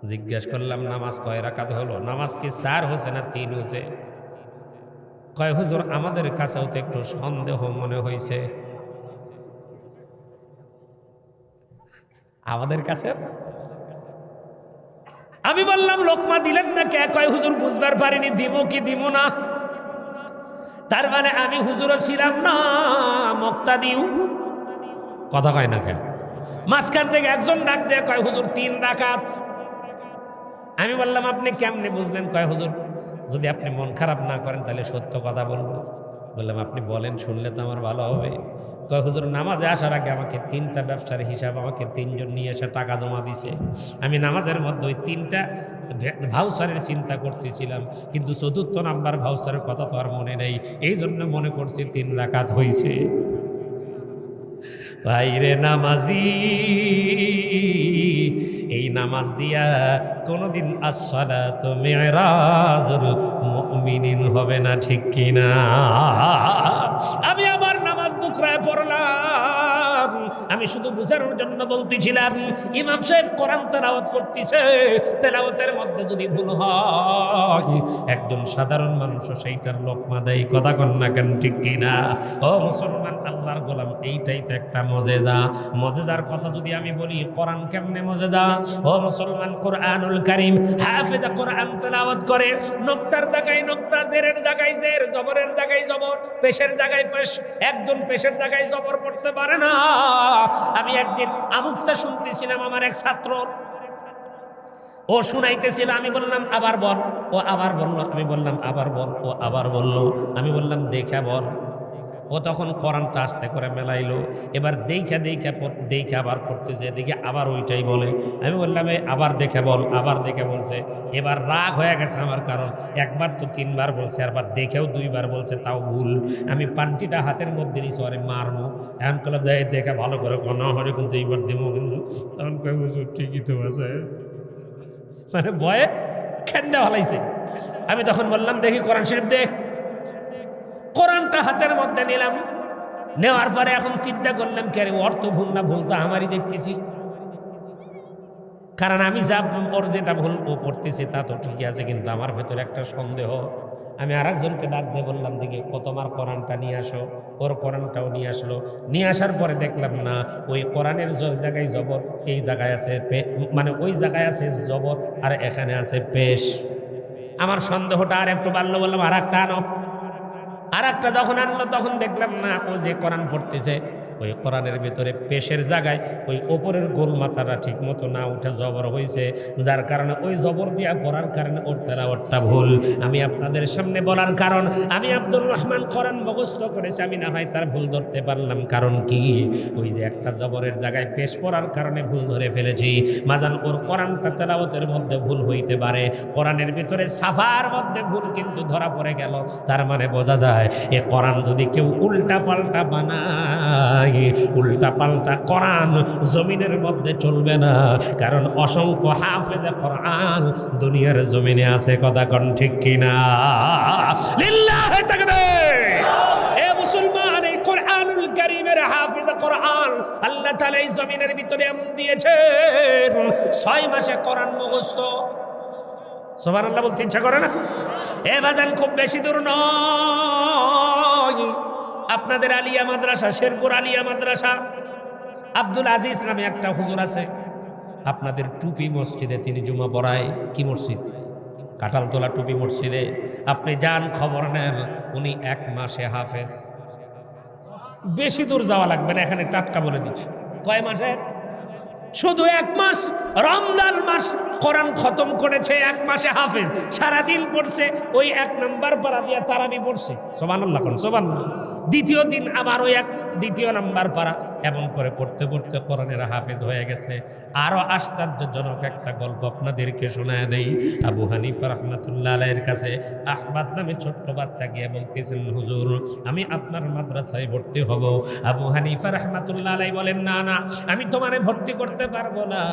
জিজ্ঞাসা করলাম নামাজ কয় রাকাত হলো? নামাজ কি 4 হয়েছে না 3 হয়েছে? কয় হুজুর আমাদের কাছেও তো একটু সন্দেহ মনে হয়েছে। আমাদের কাছে? আমি বললাম লোকমা দিলেন না কে? কয় হুজুর বুঝবার পারিনি, দিব কি দিব না। তার মানে আমি হুজুরও ছিলাম না, মুক্তাদিও। কথা কয় না কেন? মাঝখান থেকে একজন ডাক দেয় কয় হুজুর 3 রাকাত। আমি বললাম আপনি কেমনে বুঝলেন? কয় হুজুর যদি আপনি মন খারাপ না করেন তাহলে সত্য কথা বলবো। বললাম আপনি বলেন, শুনলে তো আমার ভালো হবে। কয় হুজুর নামাজে আসার আগে আমাকে 3টা ব্যবসার হিসাব আমাকে 3 জন নিয়ে এসে টাকা জমা দিছে। আমি নামাজের মধ্যে ওই 3টা ভাউচারের চিন্তা করতেছিলাম, কিন্তু 4র্থ নাম্বার ভাউচারের কথা তো আর মনে নেই, এই জন্য মনে করছি 3 রাকাত হয়েছে। ভাইরে নামাজি, এই নামাজ দিয়া কোনদিন আসসালাতু মিরাজুল মুমিনিন হবে না, ঠিক কিনা? আমি আবার নামাজ দুকরায় পড়লাম। আমি শুধু বুঝানোর জন্য বলতেছিলাম, ইমাম সাহেব কোরআন তেলাওয়াত করতেছে, তেলাওয়াতের মধ্যে যদি ভুল হয় একজন সাধারণ মানুষও সেইটার লোকমা দেয়। কথা কন না কেন, ঠিক কিনা? ও মুসলমান আল্লাহর গোলাম, এইটাই তো একটা মজেজা। মজেজার কথা যদি আমি বলি, কোরআন কেমনে মজেজা? ও মুসলমান, কোরআনুল কারীম হাফেজা কোরআন তেলাওয়াত করে, নোক্তার জায়গায় নোক্তা, জেরের জায়গায় জের, জবরের জায়গায় জবর, পেশের জায়গায় পেশ। একজন পেশের জায়গায় জবর পড়তে পারে না। আমি একদিন আমুকটা শুনতেছিলাম আমার এক ছাত্র, ও শুনাইতেছিল, আমি বললাম আবার বল, ও আবার বললো, আমি বললাম আবার বল, ও আবার বললো, আমি বললাম দেখা বল। ও তখন কোরআনটা আস্তে করে মেলাইলো, এবার দেখে আবার পড়তেছে, দেখে আবার ওইটাই বলে। আমি বললাম আবার দেখে বল, আবার দেখে বলছে। এবার রাগ হয়ে গেছে আমার, কারণ একবার তো 3 বার বলছে, আরবার দেখেও 2 বার বলছে, তাও ভুল। আমি পান্টিটা হাতের মধ্যে নিয়েছি, আরে মারবো। এখন করলাম দেখে ভালো করে কোনো হরে কিন্তু এইবার দেবো, কিন্তু তখন কই হুজুর ঠিকই তো আছে, মানে ভয়ে খেন্দে ভালাইছে। আমি তখন বললাম দেখি কোরআন শরীফ দেখ। কোরআনটা হাতের মধ্যে নিলাম, নেওয়ার পরে এখন চিন্তা করলাম কে অর্থ ভুল না ভুল তো আমারই দেখতেছি, কারণ আমি যা ওর যেটা ভুল ও পড়তেছে তা তো ঠিকই আছে, কিন্তু আমার ভেতরে একটা সন্দেহ। আমি আরেকজনকে ডাক দিয়ে বললাম, দিকে তোমার কোরআনটা নিয়ে আসো। ওর কোরআনটাও নিয়ে আসলো। নিয়ে আসার পরে দেখলাম না, ওই কোরআনের জায়গায় জবর, এই জায়গায় আছে মানে ওই জায়গায় আছে জবর আর এখানে আছে পেশ। আমার সন্দেহটা আর একটু বাড়লো, বললাম আর একটা আনো। আর একটা যখন আনলো তখন দেখলাম না, ও যে কোরআন পড়তেছে ওই কোরআনের ভিতরে পেশের জায়গায় ওই ওপরের গোল মাথাটা ঠিক মতো না উঠে জবর হয়েছে, যার কারণে ওই জবর দিয়া পড়ার কারণে ওর তেলাওয়াতটা ভুল। আমি আপনাদের সামনে বলার কারণ, আমি আব্দুর রহমান কোরআন মুখস্থ করেছি, আমি না হয় তার ভুল ধরতে পারলাম। কারণ কি, ওই যে একটা জবরের জায়গায় পেশ পড়ার কারণে ভুল ধরে ফেলেছি। মাজান ওর কোরআনটা তেলাওয়াতের মধ্যে ভুল হইতে পারে, কোরআনের ভিতরে সাফার মধ্যে ভুল কিন্তু ধরা পড়ে গেল। তার মানে বোঝা যায় এ কোরআন যদি কেউ উল্টা পাল্টা বানায়, উল্টা পাল্টা কোরআন জমিনের মধ্যে চলবে না। কারণ অসংখ্য হাফেজে কোরআন দুনিয়ার জমিনে আছে, কথা কোন ঠিক কিনা? লিল্লাহি তাকবীর। এ মুসলমান, এই কোরআনুল কারীমের হাফেজে কোরআন আল্লাহ তাআলা এই জমিনের ভিতরে এমন দিয়েছেন 6 মাসে কোরআন মুখস্থ। সুবহানাল্লাহ বলতে ইচ্ছা করে না? এ বাজান খুব বেশি দূর নয়, আপনাদের আলিয়া মাদ্রাসা, শেরপুর আলিয়া মাদ্রাসা, আব্দুল আজিজ নামে একটা হুজুর আছে, আপনাদের টুপি মসজিদে তিনি জুমা পড়ায়। কি মসজিদ? কাঁঠালতলা টুপি মসজিদে। আপনি যান, খবর নেন, উনি 1 মাসে হাফেজ। বেশি দূর যাওয়া লাগবে না, এখানে টাটকা বলে দিচ্ছি। কয় মাসে? শুধু 1 মাস, রমজান মাস কোরআন খতম করেছে, 1 মাসে হাফেজ। সারাদিন পড়ছে, ওই 1 নাম্বার পারা দিয়া তারাবি পড়ছে। সুবহানাল্লাহ কোন? সুবহানাল্লাহ। দ্বিতীয় দিন আবার ওই 2 নাম্বার পারা, এমন করে পড়তে পড়তে কোরআনের হাফেজ হয়ে গেছে। আরো আশ্চর্যজনক একটা গল্প আপনাদেরকে শোনায় দেই। আবু হানিফা রাহমাতুল্লাহ আলাইহির কাছে আহমদ নামে ছোট্ট বাচ্চা গিয়ে বলতেছেন, হুজুর আমি আপনার মাদ্রাসায় ভর্তি হব। আবু হানিফা রাহমাতুল্লাহ আলাইহি বলেন, না না, আমি তোমারে ভর্তি করতে পারবো না,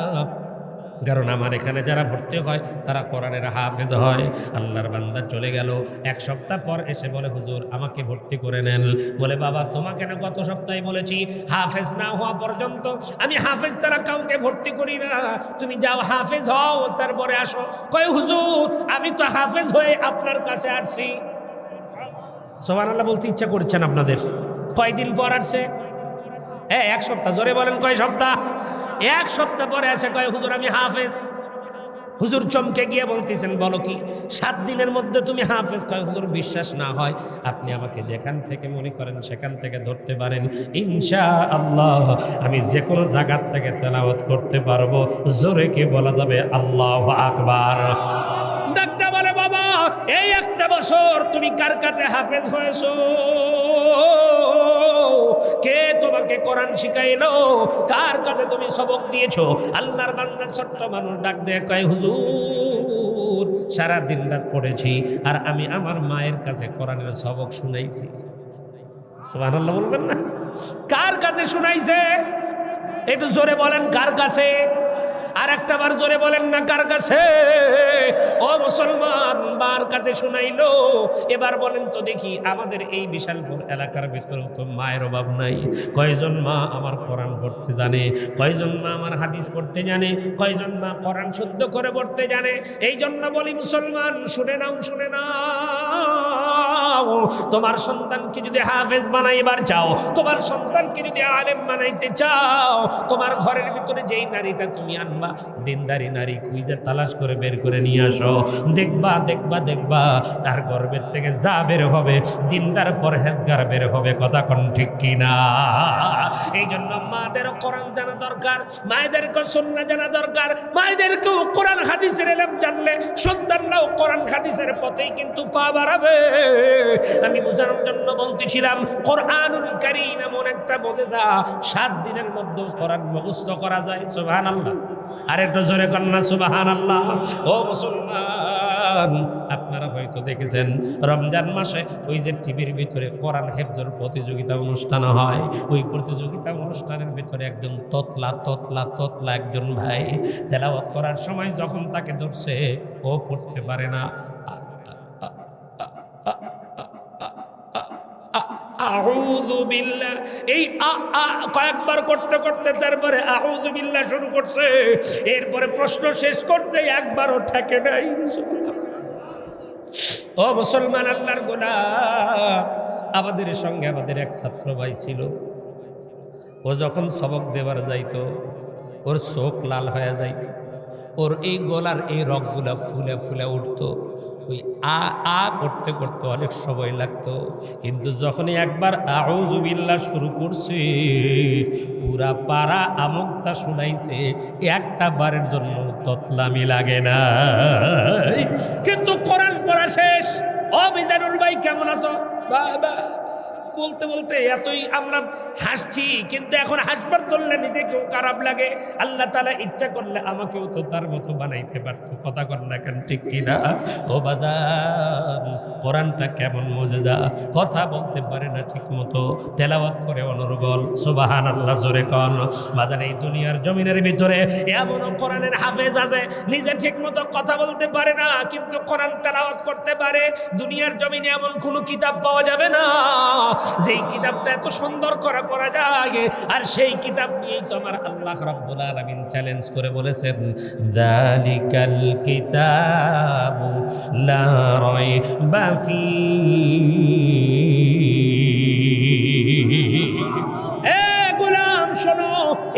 কারণ আমার এখানে যারা ভর্তি হয় তারা কোরআনের হাফেজ হয়। আল্লাহর বান্দা চলে গেল। 1 সপ্তাহ পর এসে বলে, হুজুর আমাকে ভর্তি করে নেন। বলে, বাবা তোমাকে না গত সপ্তাহে বলেছি হাফেজ না হওয়া পর্যন্ত আমি হাফেজ ছাড়া কাউকে ভর্তি করি না, তুমি যাও হাফেজ হও তারপরে আসো। কয়, হুজুর আমি তো হাফেজ হয়ে আপনার কাছে আসছি। সুবহানাল্লাহ বলতে ইচ্ছা করছেন আপনাদের? কয়দিন পর আসছে? 1 সপ্তাহ। জোরে বলেন, কয় সপ্তাহ? 1 সপ্তাহ পরে আসে, কয় হুজুর আমি হাফেজ। হুজুর চমকে গিয়ে বলতেছেন, বলো কি 7 দিনের মধ্যে তুমি হাফেজ? কয়, হুজুর বিশ্বাস না হয় আপনি আমাকে যেখান থেকে মনে করেন সেখান থেকে ধরতে পারেন, ইনশাআল্লাহ আমি যে কোনো জায়গার থেকে তেলাওয়াত করতে পারবো। জোরে কি বলা যাবে আল্লাহু আকবার? ডাক্তার বলে, বাবা এই 1টা বছর তুমি কার কাছে হাফেজ হয়েছো? কে তোমাকে কোরআন শিখাইলো? কার কাছে তুমি সবক দিয়েছো? আল্লাহর বান্দা ছোট্ট মানুষ ডাক দেয়, কয় হুজুর সারা দিন রাত পড়েছি, আর আমি আমার মায়ের কাছে কোরআনের সবক শুনাইছি। সুবহানাল্লাহ বলবেন না? কার কাছে শুনাইছে? একটু জোরে বলেন, কার কাছে? আর একটা বার জোরে বলেন না, কার কাছে? ও মুসলমান, মার কাছে শুনাইলো। এবার বলেন তো দেখি, আমাদের এই বিশালপুর এলাকার ভিতরে তো মায়ের অভাব নাই। কয়জন মা আমার কোরআন পড়তে জানে? কয়জন মা আমার হাদিস পড়তে জানে? কয়জন মা কোরআন শুদ্ধ করে পড়তে জানে? এই জন্য বলি মুসলমান, শুনে নাও, শুনে নাও, তোমার সন্তানকে যদি হাফেজ বানাইবার চাও, তোমার সন্তানকে যদি আলেম বানাইতে চাও, তোমার ঘরের ভিতরে যেই নারীটা তুমি আনবা, দিনদারি নারী খুঁজে তালাশ করে বের করে নিয়ে আসো। দেখবা দেখবা দেখবা তার গর্ভের থেকে যা বের হবে দিনদার পরহেজগার বের হবে। কথা কোন ঠিক কিনা? এই জন্য মাদের কোরআন জানা দরকার, মায়েদেরকে সুন্নাহ জানা দরকার, মায়েদেরকেও কোরআন হাদিসের ইলম জানলে সন্তানরাও কোরআন হাদিসের পথেই কিন্তু পা বাড়াবে। আমি বোঝানোর জন্য বলতেছিলাম, কোরআনুল কারীম এমন একটা মুজিজা, 7 দিনের মধ্যে কোরআন মুখস্থ করা যায়। সুবহানাল্লাহ। আর একটু জোরে কন্যা সুবহানাল্লাহ। ও মুসলমান, আপনারা হয়তো দেখেছেন রমজান মাসে ওই যে টিভির ভিতরে কোরআন হেফজের প্রতিযোগিতা অনুষ্ঠান হয়, ওই প্রতিযোগিতা অনুষ্ঠানের ভিতরে একজন তোতলা তোতলা তোতলা একজন ভাই তেলাওয়াত করার সময় যখন তাকে ধরছে, ও পড়তে পারে না। আউযু বিল্লাহ, এই কয়েকবার করতে করতে তারপরে আউযু বিল্লাহ শুরু করছে। এরপরে প্রশ্ন শেষ করতে একবারও ঠেকে নাই। ও মুসলমান আল্লাহর গোলাম, আমাদের সঙ্গে আমাদের এক ছাত্র ভাই ছিল। ও যখন সবক দেবার যাইতো ওর চোখ লাল হয়ে যাইত, ওর এই গলার এই রগগুলা ফুলে ফুলে উঠতো। ওই আ করতে করতে অনেক সময় লাগতো, কিন্তু যখনই একবার আউযু বিল্লাহ শুরু করছে পুরা পাড়া আমকটা শুনাইছে, একটা বারের জন্য ততলামি লাগে না। কিন্তু কোরআন পড়া শেষ। ও মিজানুর ভাই কেমন আছো? বাবা বলতে বলতে এতই আমরা হাসছি, কিন্তু এখন হাসবার ধরলে নিজেকেও খারাপ লাগে। আল্লাহ তাআলা ইচ্ছা করলে আমাকেও তো তার মতো বানাইতে পারতো। কথা কর না কেন, ঠিক কিনা? ও বাজার, কোরআনটা কেমন মুজিজা, কথা বলতে পারে না ঠিক মতো, তেলাওয়াত করে অনর্গল। সুবহানাল্লাহ, জোরে কন। বাজার, এই দুনিয়ার জমিনের ভিতরে এমনও কোরআনের হাফেজ আছে নিজে ঠিক মতো কথা বলতে পারে না, কিন্তু কোরআন তেলাওয়াত করতে পারে। দুনিয়ার জমিনে এমন কোনো কিতাব পাওয়া যাবে না যেই কিতাবটা এত সুন্দর করে পড়া যায়। আর সেই কিতাব নিয়েই তো আমার আল্লাহ রাব্বুল আলামিন চ্যালেঞ্জ করে বলেছেন, যালিকাল কিতাবু লা রাইবা ফীহি। এ গোলাম শোনো,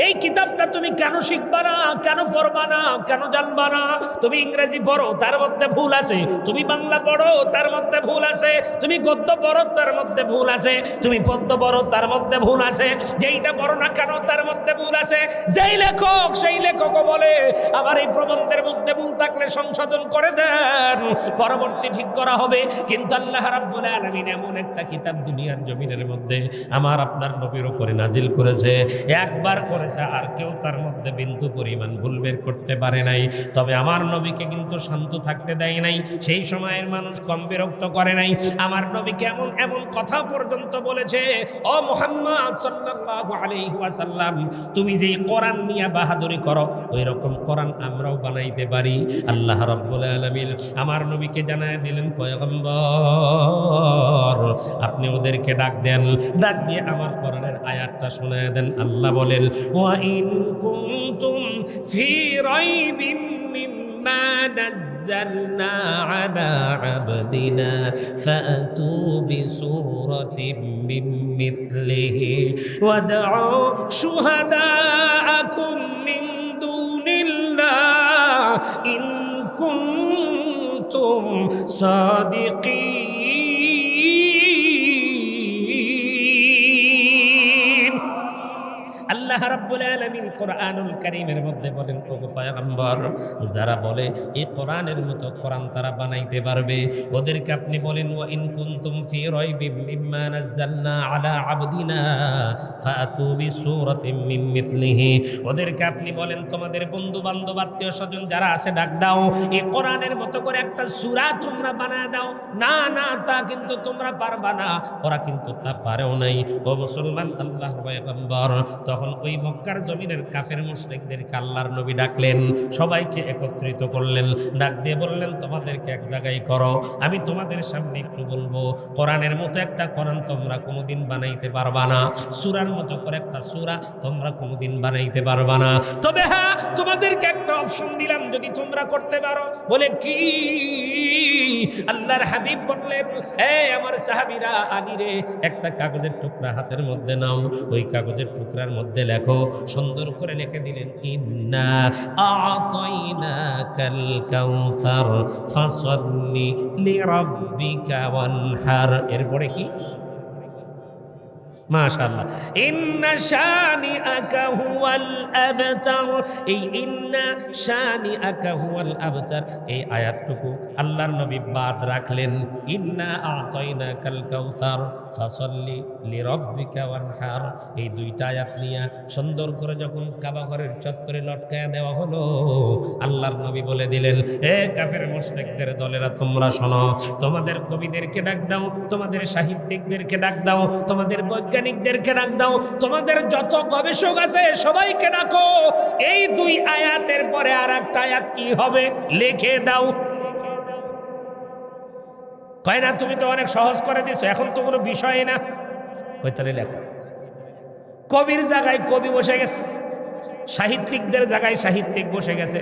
এই কিতাবটা তুমি কেন শিখবা না, কেন পড়বা না, কেন জানবা না? তুমি ইংরেজি পড়ো, তার মধ্যে ভুল আছে। তুমি বাংলা পড়ো, তার মধ্যে ভুল আছে। তুমি গদ্য পড়ো, তার মধ্যে ভুল আছে। তুমি পদ্য পড়ো, তার মধ্যে ভুল আছে। যেইটা পড়ো না কেন তার মধ্যে ভুল আছে। যেই লেখক সেই লেখকও বলে আমার এই প্রবন্ধের মধ্যে ভুল থাকলে সংশোধন করে দেন, পরবর্তী ঠিক করা হবে। কিন্তু আল্লাহ রাব্বুল আলামিন এমন একটা কিতাব দুনিয়ার জমিনের মধ্যে আমার আপনার নবীর উপরে নাজিল করেছে, একবার করেছে, আর কেউ তার মধ্যে বিন্দু পরিমাণ ভুল বের করতে পারে নাই। তবে আমার নবীকে কিন্তু শান্ত থাকতে দেয় নাই, সেই সময়ের মানুষ কম বিরক্ত করে নাই। আমার নবীকে এমন এমন কথা পর্যন্ত বলেছে, ও মুহাম্মদ সাল্লাল্লাহু আলাইহি ওয়াসাল্লাম, তুমি যেই কোরআন নিয়ে বাহাদুরি করো ওই রকম কোরআন আমরাও বানাইতে পারি। আল্লাহ রাব্বুল আলামিন আমার নবীকে জানায় দিলেন, পয়গম্বর আপনি ওদেরকে ডাক দেন, ডাক দিয়ে আমার কোরআনের আয়াতটা শোনায় দেন। আল্লাহ বলেন, ওয়া ইন কুনতুম ফি রাইবিম মিম্মা নাযালনা আলা আবদিনা ফাতু বিসূরাতিম মিন মিথলিহি ওয়াদউ শুহাদাআকুম মিন দুনিল্লাহ ইন কুনতুম সাদিকিন। আল্লাহ রাব্বুল আলামিন কোরআনুল কারীমের মধ্যে বলেন, ও পয়গম্বর, যারা বলে এই কোরআনের মতো কোরআন তারা বানাইতে পারবে, ওদেরকে আপনি বলেন, ওয়া ইন কুনতুম ফি রাইবিম মিম্মা নাযালনা আলা আবদিনা ফাতু বিসূরাতিম মিন মিথলিহি। ওদেরকে আপনি বলেন, তোমাদের বন্ধু বান্ধব আত্মীয় স্বজন যারা আছে ডাক দাও, এই কোরআনের মতো করে একটা সূরা তোমরা বানায় দাও। না না, তা কিন্তু তোমরা পারবা না। ওরা কিন্তু তা পারেও নাই। ও মুসলমান, আল্লাহর পয়গম্বর তখন ওই মক্কার জমিনের কাফের মুশরিকদেরকে আল্লাহর নবী ডাকলেন, সবাইকে একত্রিত করলেন, ডাক দিয়ে বললেন, তোমাদেরকে এক জায়গায় করো, আমি তোমাদের সামনে একটু বলবো। কোরআনের মতো একটা কোরআন তোমরা কোনোদিন বানাইতে পারবা না, সূরার মতো করে একটা সূরা তোমরা কোনোদিন বানাইতে পারবা না। তবে হ্যাঁ, তোমাদেরকে একটা অপশন দিলাম, যদি তোমরা করতে পারো। বলে কি? আল্লাহর হাবিব বললেন, আমার সাহাবীরা, আলী রে, একটা কাগজের টুকরা হাতের মধ্যে নাও, ওই কাগজের টুকরার মধ্যে লেখো। সুন্দর করে লিখে দিলেন, ইন্না আ'তাইনাকাল কাউসার ফাসাল্লি লিরাব্বিকা ওয়ানহার। এরপরে কি? মাশাআল্লাহ, ইন্না শানিআকা হুয়াল আবতার। এই ইন্না শানিআকা হুয়াল আবতার, এই আয়াতটুকু আল্লাহর নবী বাদ রাখলেন। ইন্না আ'তাইনাকাল কাউসার ফাসাল্লি লিরাব্বিকা ওয়ানহার, এই দুইটা আয়াত নিয়ে সুন্দর করে যখন কাবা ঘরের চত্বরে লটকায়া দেওয়া হলো, আল্লাহর নবী বলে দিলেন, কাফের মুশরিকদের দলেরা, তোমরা শোনো, তোমাদের কবিদেরকে ডাক দাও, তোমাদের সাহিত্যিকদেরকে ডাক দাও, তোমাদের বৈজ্ঞানিকদেরকে ডাক দাও, তোমাদের যত গবেষক আছে সবাইকে ডাকো। এই দুই আয়াতের পরে আর একটা আয়াত কি হবে লিখে দাও। কয় না, তুমি তো অনেক সহজ করে দিছো, এখন তো কোনো বিষয় না। ওই তাহলে লেখো। কবির জায়গায় কবি বসে গেছে, সাহিত্যিকদের জায়গায় সাহিত্যিক বসে গেছে,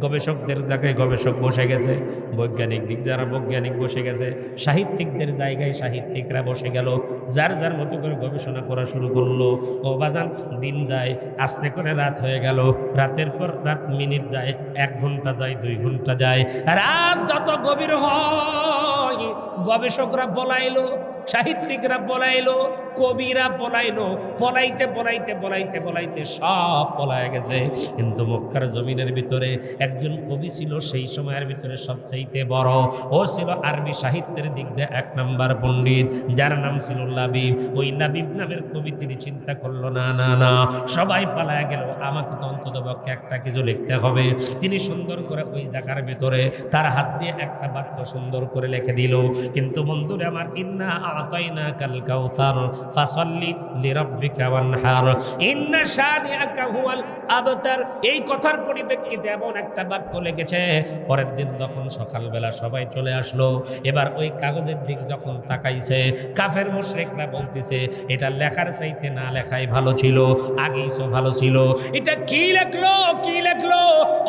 গবেষকদের জায়গায় গবেষক বসে গেছে, বৈজ্ঞানিক দিক যারা বৈজ্ঞানিক বসে গেছে, সাহিত্যিকদের জায়গায় সাহিত্যিকরা বসে গেল, যার যার মতো করে গবেষণা করা শুরু করলো। ও বাজান, দিন যায়, আস্তে করে রাত হয়ে গেল, রাতের পর রাত, মিনিট যায়, 1 ঘন্টা যায়, 2 ঘন্টা যায়, রাত যত গভীর হয় গবেষকরা পলাইলো, সাহিত্যিকরা পলাইলো, কবিরা পলাইলো, পলাইতে পলাইতে পলাইতে পলাইতে সব পলায় গেছে। কিন্তু মক্কার জমিনের ভিতরে একজন কবি ছিল সেই সময়ের ভিতরে সবচাইতে বড়। ও ছিল আরবি সাহিত্যের দিক দিয়ে 1 নাম্বার পণ্ডিত, যার নাম ছিল লাবিব। ওই লাবিব নামের কবি তিনি চিন্তা করলো, না না না, সবাই পালায় গেল, আমাকে তো অন্তত পক্ষে একটা কিছু লিখতে হবে। তিনি সুন্দর করে ওই জায়গার ভিতরে তার হাত দিয়ে একটা বাক্য সুন্দর করে লিখে দিল। কিন্তু বন্ধুরা আমার, ইন্না আতাইনাকাল কাউসার ফাসাল্লি লিরাব্বিকা ওয়ানহার ইন্না শানিআকা হুয়াল আবতার। এই কথার পরিপ্রেক্ষিতে এমন একটা বাক্য লিখেছে। পরের দিন যখন সকালবেলা সবাই চলে আসলো, এবার ওই কাগজের দিক যখন তাকাইছে, কাফের মুশরিকরা বলতেছে, এটা লেখার চাইতে না লেখাই ভালো ছিল, আগেই তো ভালো ছিল। এটা কি লেখলো, কি লেখলো?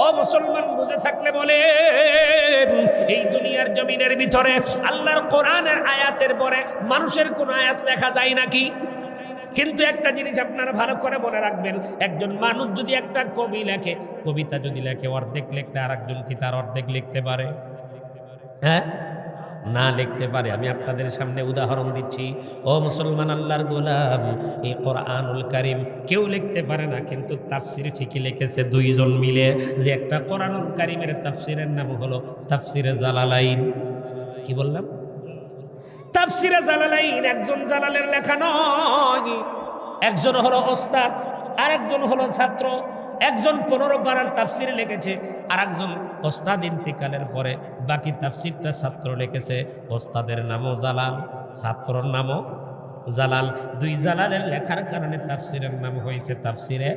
ও মুসলমান, বুঝে থাকলে বলে, এই দুনিয়ার জমিনের ভিতরে আল্লাহর কোরআনের আয়াতের পরে মানুষের কোন আয়াত লেখা যায় নাকি? কিন্তু একটা জিনিস আপনারা ভালো করে মনে রাখবেন, একজন মানুষ যদি একটা কবি লেখে, কবিতা যদি লেখে, অর্ধেক লিখলে আর একজন কি তার অর্ধেক লিখতে পারে? হ্যাঁ, না লিখতে পারে। আমি আপনাদের সামনে উদাহরণ দিচ্ছি। ও মুসলমান, আল্লাহর গোলাম, এই কোরআনুল কারীম কেউ লিখতে পারে না, কিন্তু তাফসির ঠিকই লিখেছে 2 জন মিলে। যে একটা কোরআনুল কারীমের তাফসিরের নাম হলো তাফসিরে জালালাইন। কি বললাম? তাফসিরে জালালাইন। একজন জালালের লেখা নয়, একজন হলো ওস্তাদ আর একজন হলো ছাত্র। একজন 15 পারার তাফসির লিখেছে, আর একজন ওস্তাদ ইন্তিকালের পরে বাকি তাফসিরটা ছাত্র লিখেছে। ওস্তাদের নামও জালাল, ছাত্রর নামও জালাল। 2 জালালের লেখার কারণে তাফসিরের নাম হয়েছে তাফসিরে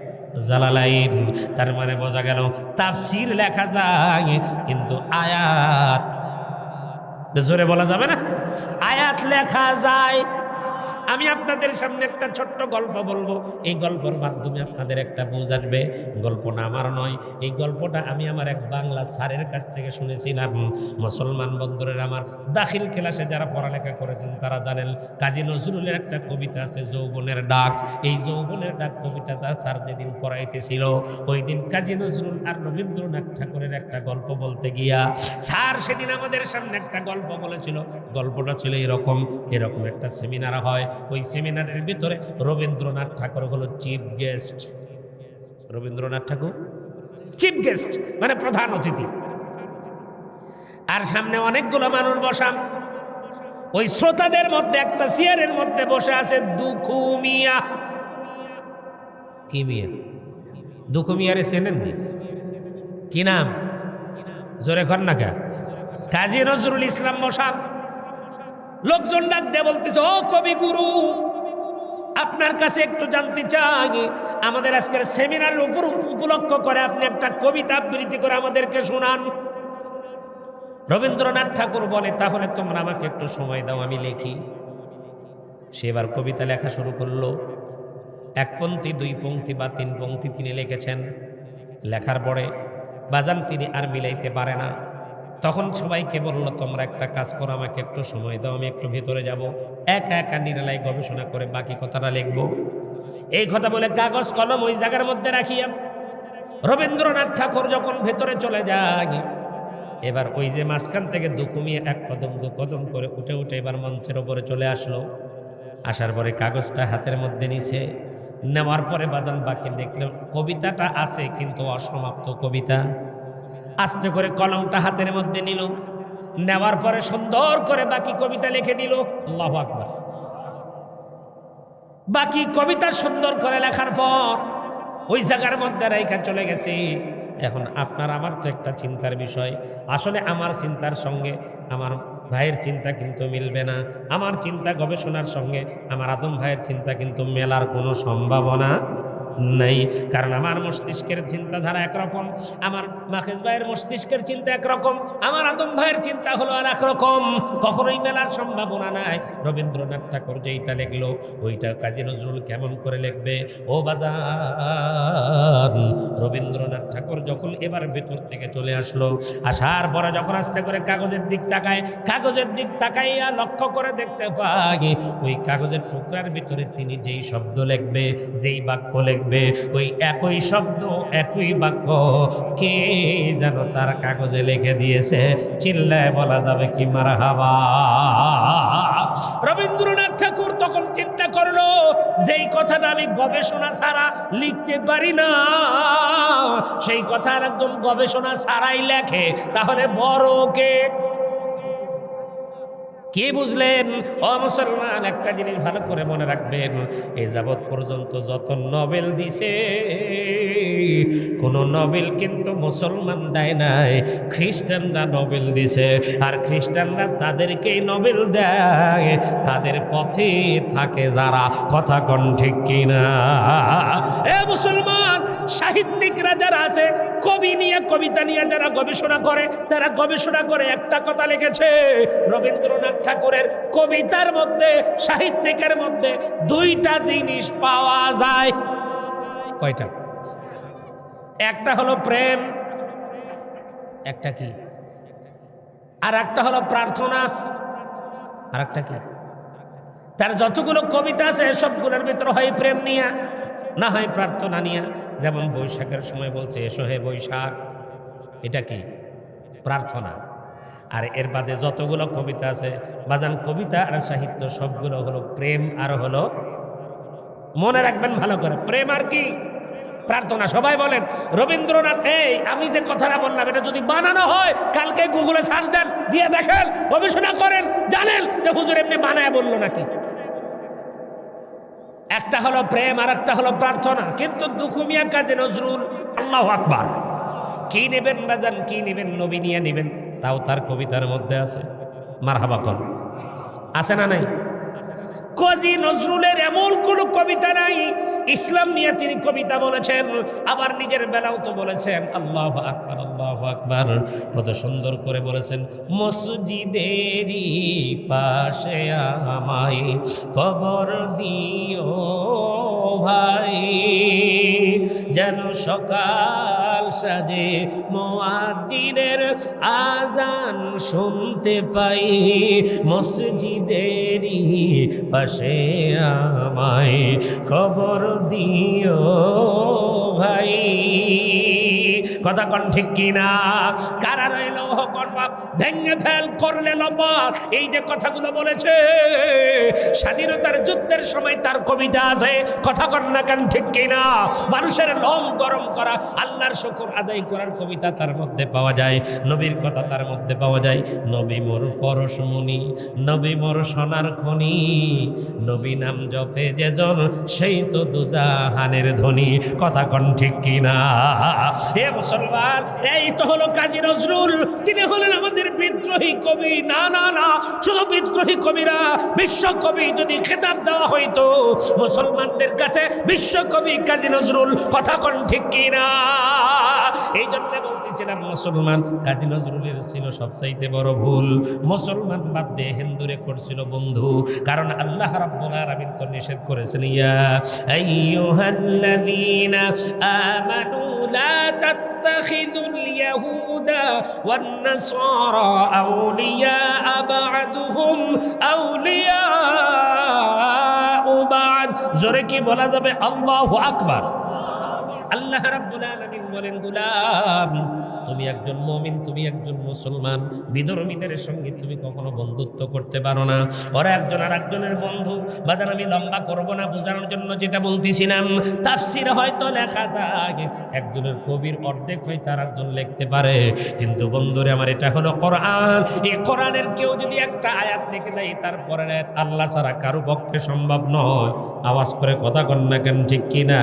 জালালাইন। তার মানে বোঝা গেল, তাফসির লেখা যায় কিন্তু আয়াত জোরে বলা যাবে না, আয়াত লেখা যায়। আমি আপনাদের সামনে একটা ছোট্ট গল্প বলবো, এই গল্পের মাধ্যমে আপনাদের একটা বুঝ আসবে। গল্পটা আমার নয়, এই গল্পটা আমি আমার এক বাংলা স্যারের কাছ থেকে শুনেছিলাম। মুসলমান বন্ধুরা আমার, দাখিল ক্লাসে যারা পড়ালেখা করেছেন তারা জানেন, কাজী নজরুলের একটা কবিতা আছে, যৌবনের ডাক। এই যৌবনের ডাক কবিতাটা স্যার যেদিন পড়াইতেছিল, ওই দিন কাজী নজরুল আর রবীন্দ্রনাথ ঠাকুরের একটা গল্প বলতে গিয়া স্যার সেদিন আমাদের সামনে একটা গল্প বলেছিল। গল্পটা ছিল এরকম একটা সেমিনার হয়, ওই সেমিনারের ভিতরে রবীন্দ্রনাথ ঠাকুর হলো চিফ গেস্ট। রবীন্দ্রনাথ ঠাকুর চিফ গেস্ট মানে প্রধান অতিথি, আর সামনে অনেকগুলো মানুষ বসা। ওই শ্রোতাদের মধ্যে একটা চেয়ারের মধ্যে বসে আছে দুখু মিয়া। কি মিয়া? দুখু মিয়ারে চেনেননি? কি নাম? জোরে কর না কা? কাজী নজরুল ইসলাম বসা। লোকজন ডাক দিয়ে বলতেছে, ও কবি গুরু, আপনার কাছে একটু জানতে চাই, আমাদের আজকের সেমিনারের উপর উপলক্ষ করে আপনি একটা কবিতা আবৃত্তি করে আমাদেরকে শোনান। রবীন্দ্রনাথ ঠাকুর বলে, তাহলে তোমরা আমাকে একটু সময় দাও, আমি লিখি। সে এবার কবিতা লেখা শুরু করলো। 1 পংক্তি 2 পংক্তি বা 3 পংক্তি তিনি লিখেছেন। লেখার পরে বাজান তিনি আর মিলাইতে পারে না। তখন সবাইকে বলল, তোমরা একটা কাজ করো, আমাকে একটু সময় দাও, আমি একটু ভেতরে যাব, একা একা নিরালায় গবেষণা করে বাকি কথাটা লিখব। এই কথা বলে কাগজ কলম ওই জায়গার মধ্যে রাখিয়া রবীন্দ্রনাথ ঠাকুর যখন ভেতরে চলে যায়, এবার ওই যে মাঝখান থেকে দুকুমিয়ে 1 কদম 2 কদম করে উঠে উঠে এবার মঞ্চের ওপরে চলে আসলো। আসার পরে কাগজটা হাতের মধ্যে নিছে। নেওয়ার পরে বাজান বাকি দেখলো কবিতাটা আছে কিন্তু অসমাপ্ত কবিতা। আস্তে করে কলমটা হাতের মধ্যে নিল, নেওয়ার পরে সুন্দর করে বাকি কবিতা লিখে দিল। আল্লাহু আকবার। বাকি কবিতা সুন্দর করে লেখার পর ওই জায়গার মধ্যে রাইখা চলে গেছে। এখন আপনার আমার তো একটা চিন্তার বিষয়, আসলে আমার চিন্তার সঙ্গে আমার ভাইয়ের চিন্তা কিন্তু মিলবে না, আমার চিন্তা গবেষণার সঙ্গে আমার আদম ভাইয়ের চিন্তা কিন্তু মেলার কোনো সম্ভাবনা নাই। কারণ আমার মস্তিষ্কের চিন্তাধারা একরকম, আমার মাখিজ ভাইয়ের মস্তিষ্কের চিন্তা একরকম, আমার আদম ভাইয়ের চিন্তা হলো আর একরকম। কখনোই মেলার সম্ভাবনা নাই। রবীন্দ্রনাথ ঠাকুর যেইটা লিখলো ওইটা কাজী নজরুল কেমন করে লিখবে? ও বাজান, রবীন্দ্রনাথ ঠাকুর যখন এবার ভেতর থেকে চলে আসলো, আসার পরে যখন আস্তে করে কাগজের দিক তাকায়, কাগজের দিক তাকাইয়া লক্ষ্য করে দেখতে পাই ওই কাগজের টুকরার ভিতরে তিনি যেই শব্দ লিখবে, যেই বাক্য লিখবে, ওই একই শব্দ একই বাক্য কে যেন তার কাগজে লিখে দিয়েছে। চিল্লায় বলা যাবে কি মারহাবা। রবীন্দ্রনাথ ঠাকুর তখন চিন্তা করলো, যেই কথাটা আমি গবেষণা ছাড়া লিখতে পারি না, সেই কথার একদম গবেষণা ছাড়াই লেখে, তাহলে বড় কে? কি বুঝলেন ও মুসলমান? একটা জিনিস ভালো করে মনে রাখবেন, এ যাবৎ পর্যন্ত যত নোবেল দিছে, কোন নোবেল কিন্তু মুসলমান দেয় নাই, খ্রিস্টানরা নোবেল দিছে। আর খ্রিস্টানরা তাদেরকেই নোবেল দেয় তাদের পথে থাকে যারা। কথা কোন ঠিক কিনা? এ মুসলমান, সাহিত্যিকরা যারা আছে, কবি নিয়ে কবিতা নিয়ে যারা গবেষণা করে, তারা গবেষণা করে একটা কথা লিখেছে, রবীন্দ্রনাথ ঠাকুরের কবিতার মধ্যে, সাহিত্যিকের মধ্যে দুইটা জিনিস পাওয়া যায়। কয়টা? একটা হলো প্রেম, একটা কি? আর একটা হলো প্রার্থনা, আর একটা কি? তার যতগুলো কবিতা আছে সবগুলোর ভিতরে হয় প্রেম নিয়ে, না হয় প্রার্থনা নিয়ে। যেমন বৈশাখের সময় বলছে এসো হে বৈশাখ, এটা কি? প্রার্থনা। আর এর বাদে যতগুলো কবিতা আছে বাজান, কবিতা আর সাহিত্য সবগুলো হলো প্রেম আর হলো, মনে রাখবেন ভালো করে, প্রেম আর কি? প্রার্থনা। সবাই বলেন রবীন্দ্রনাথ, এই আমি যে কথাটা বললাম এটা যদি বানানো হয়, কালকে গুগলে সার্চ দেন, দিয়ে দেখেন, গবেষণা করেন, জানেন যে হুজুর এমনি বানায় বললো নাকি। একটা হলো প্রেম আর একটা হলো প্রার্থনা। কিন্তু দুখুমিয়া কাজী নজরুল, আল্লাহু আকবার, কি নেবেন বাজান, কি নেবেন? নবী নিয়ে নেবেন, তাও তার কবিতার মধ্যে আছে। মারহাবা কর, আছে না নাই? কাজী নজরুলের এমন কোন কবিতা নাই ইসলাম নিয়ে তিনি কবিতা বলেছেন, আবার নিজের বেলাও তো বলেছেন। আল্লাহু আকবার, আল্লাহু আকবার, কত সুন্দর করে বলেছেন, মসজিদেরই পাশে আমায় কবর দিও ভাই, যেন সকাল সাজে মুয়াজ্জিনের আজান শুনতে পাই, মসজিদেরই পাশে আমায় খবর দিও ভাই। কথা কন ঠিক কিনা? কারা রইল কর্মা ভেঙে ফেল করলে লপাত, এই যে কথাগুলো বলেছে, স্বাধীনতার যুদ্ধের সময় তার কবিতা আছে। কথা কন না কেন ঠিক কিনা? মানুষের লোম গরম করা, আল্লাহর শুকর আদায় করার কবিতা তার মধ্যে পাওয়া যায়, নবীর কথা তার মধ্যে পাওয়া যায়। নবী মোর পরশমণি, নবী মোর সোনার খনি, নবী নাম জপে যেজন সেই তো দুজাহানের ধনী। কথা কন ঠিক কিনা? এ মুসলমান, এই তো হলো কাজী নজরুল, তিনি হলেন আমাদের বিদ্রোহী কবি। না না না, শুধু বিদ্রোহী কবিরা, বিশ্বকবি যদি খেতাব দেওয়া হইতো মুসলমানদের কাছে, বিশ্বকবি কাজী নজরুল। কথা কন ঠিক কিনা? এই জন্য বলতেছিলাম, মুসলমান কাজী নজরুলের ছিল সবচাইতে বড় ভুল। মুসলমান বাদ দিয়ে হিন্দুরে করছিল বন্ধু, কারণ আল্লাহ রাব্বুল আলামিন তো নিষেধ করেছেন, ইয়া আইয়ুহাল্লাযীনা আমানু লা তাত্তাখিযুল ইয়াহুদা ওয়ান নাসারা আউলিয়া বা'দুহুম আউলিয়া বা'দ। জোরে কি বলা যাবে? আল্লাহু আকবার। আল্লাহ রাব্বুল আলামিন বলেন, গোলাম তুমি একজন মুমিন, তুমি একজন মুসলমান, বিধর্মীদের সঙ্গে তুমি কখনো বন্ধুত্ব করতে পারো না। ওরা একজন আর একজনের বন্ধু। বাজার আমি লম্বা করব না, বোঝানোর জন্য যেটা বলতেছিলাম, তাফসীর হয়তো লেখা যায়, একজনের কবির অর্ধেক হয় তার একজন লিখতে পারে, কিন্তু বন্ধুরে আমার এটা হলো কোরআন। এই কোরআনের কেউ যদি একটা আয়াত লিখে দেয়, তারপরে আল্লাহ ছাড়া কারো পক্ষে সম্ভব নয়। আওয়াজ করে কথা কন না কেন ঠিক কিনা?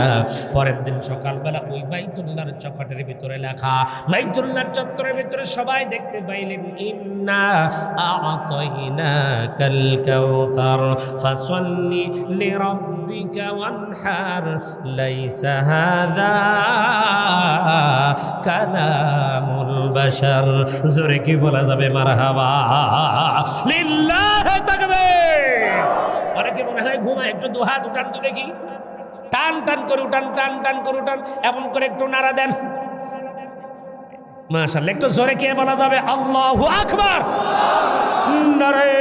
পরের দিন সকাল সকালবেলা ওই বাইতুল্লাহর চৌকাঠের ভিতরে লেখা, বাইতুল্লাহর চত্বরের ভিতরে সবাই দেখতে পাইলেন, ইন্না আ'তাইনাকাল কাউসার ফাসাল্লি লিরাব্বিকা ওয়ানহার লাইসা হাযা কালামুল বাশার। জোরে কি বলা যাবে? মারহাবা, লিল্লাহি তাকবীর। অনেকে মনে হয় ঘুমায়, একটু দুহাত উঠান তো দেখি, টান টান করে উঠান, টান টান করে উঠান, এমন করে একটু নাড়া দেন। মাশাআল্লাহ, একটু জোরে কে বলা যাবে? আল্লাহু আকবার। নারে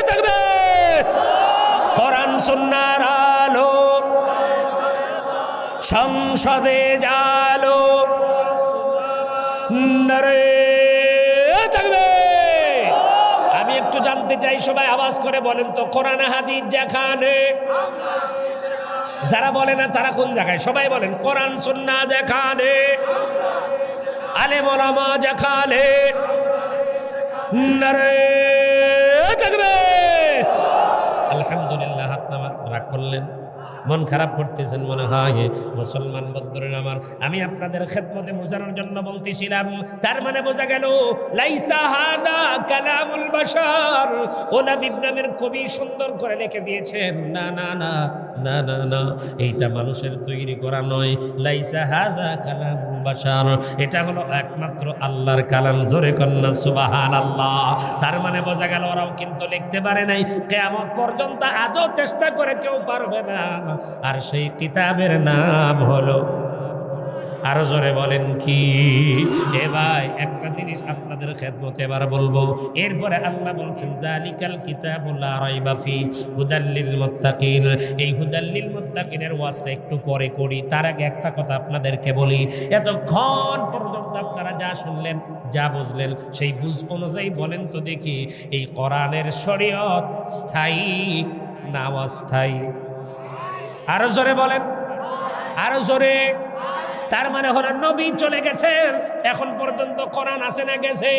তাকবীর। কোরআন সুন্নাহর আলো, সংসদে জালো, নারে তাকবীর। আমি একটু জানতে চাই, সবাই আওয়াজ করে বলেন তো, কোরআন হাদিস যেখানে, যারা বলে না তারা কোন জায়গায়? সবাই বলেন, কোরআন সুন্নাহ যেখানে, আলেম ওলামা যেখানে, নারে তাকবীর। আলহামদুলিল্লাহ। হাত নামান। রাগ করলেন, মন খারাপ করতেছেন মনে হয়? মুসলমান বন্ধুরা আমার, আমি আপনাদের খেদমতে বোঝানোর জন্য বলতেছিলাম। তার মানে বোঝা গেল, লাইসা হাদা কালামুল বাশার। ওলাম ইবনামের কবি সুন্দর করে লিখে দিয়েছেন, না না না না না না, এইটা মানুষের তৈরি করা নয়। লাইসা হাদা কালামুল বাশার, এটা হলো একমাত্র আল্লাহর কালাম। জোরে কন্না সুবহানাল্লাহ। তার মানে বোঝা গেল, ওরাও কিন্তু লিখতে পারে নাই, কিয়ামত পর্যন্ত আদৌ চেষ্টা করে কেউ পারবে না। আর সেই কিতাবের নাম হলো, আরো জোরে বলেন কি? এ ভাই, একটা জিনিস আপনাদের খেদমতে এবার বলবো, এরপরে আল্লাহ বলছেন, জালিকাল কিতাবু লা রাইবা ফি হুদাল লিল মুত্তাকিন। এই হুদাল লিল মুত্তাকিনের ওয়াজটা একটু পরে করি, তার আগে একটা কথা আপনাদেরকে বলি। এতক্ষণ পর্যন্ত আপনারা যা শুনলেন, যা বুঝলেন, সেই বুঝ অনুযায়ী বলেন তো দেখি, এই কোরআনের শরীয়ত স্থায়ী না অস্থায়ী? আরো জোরে বলেন, আরো জোরে। তার মানে হলো, নবী চলে গেছেন, এখন পর্যন্ত কোরআন আছে না গেছে?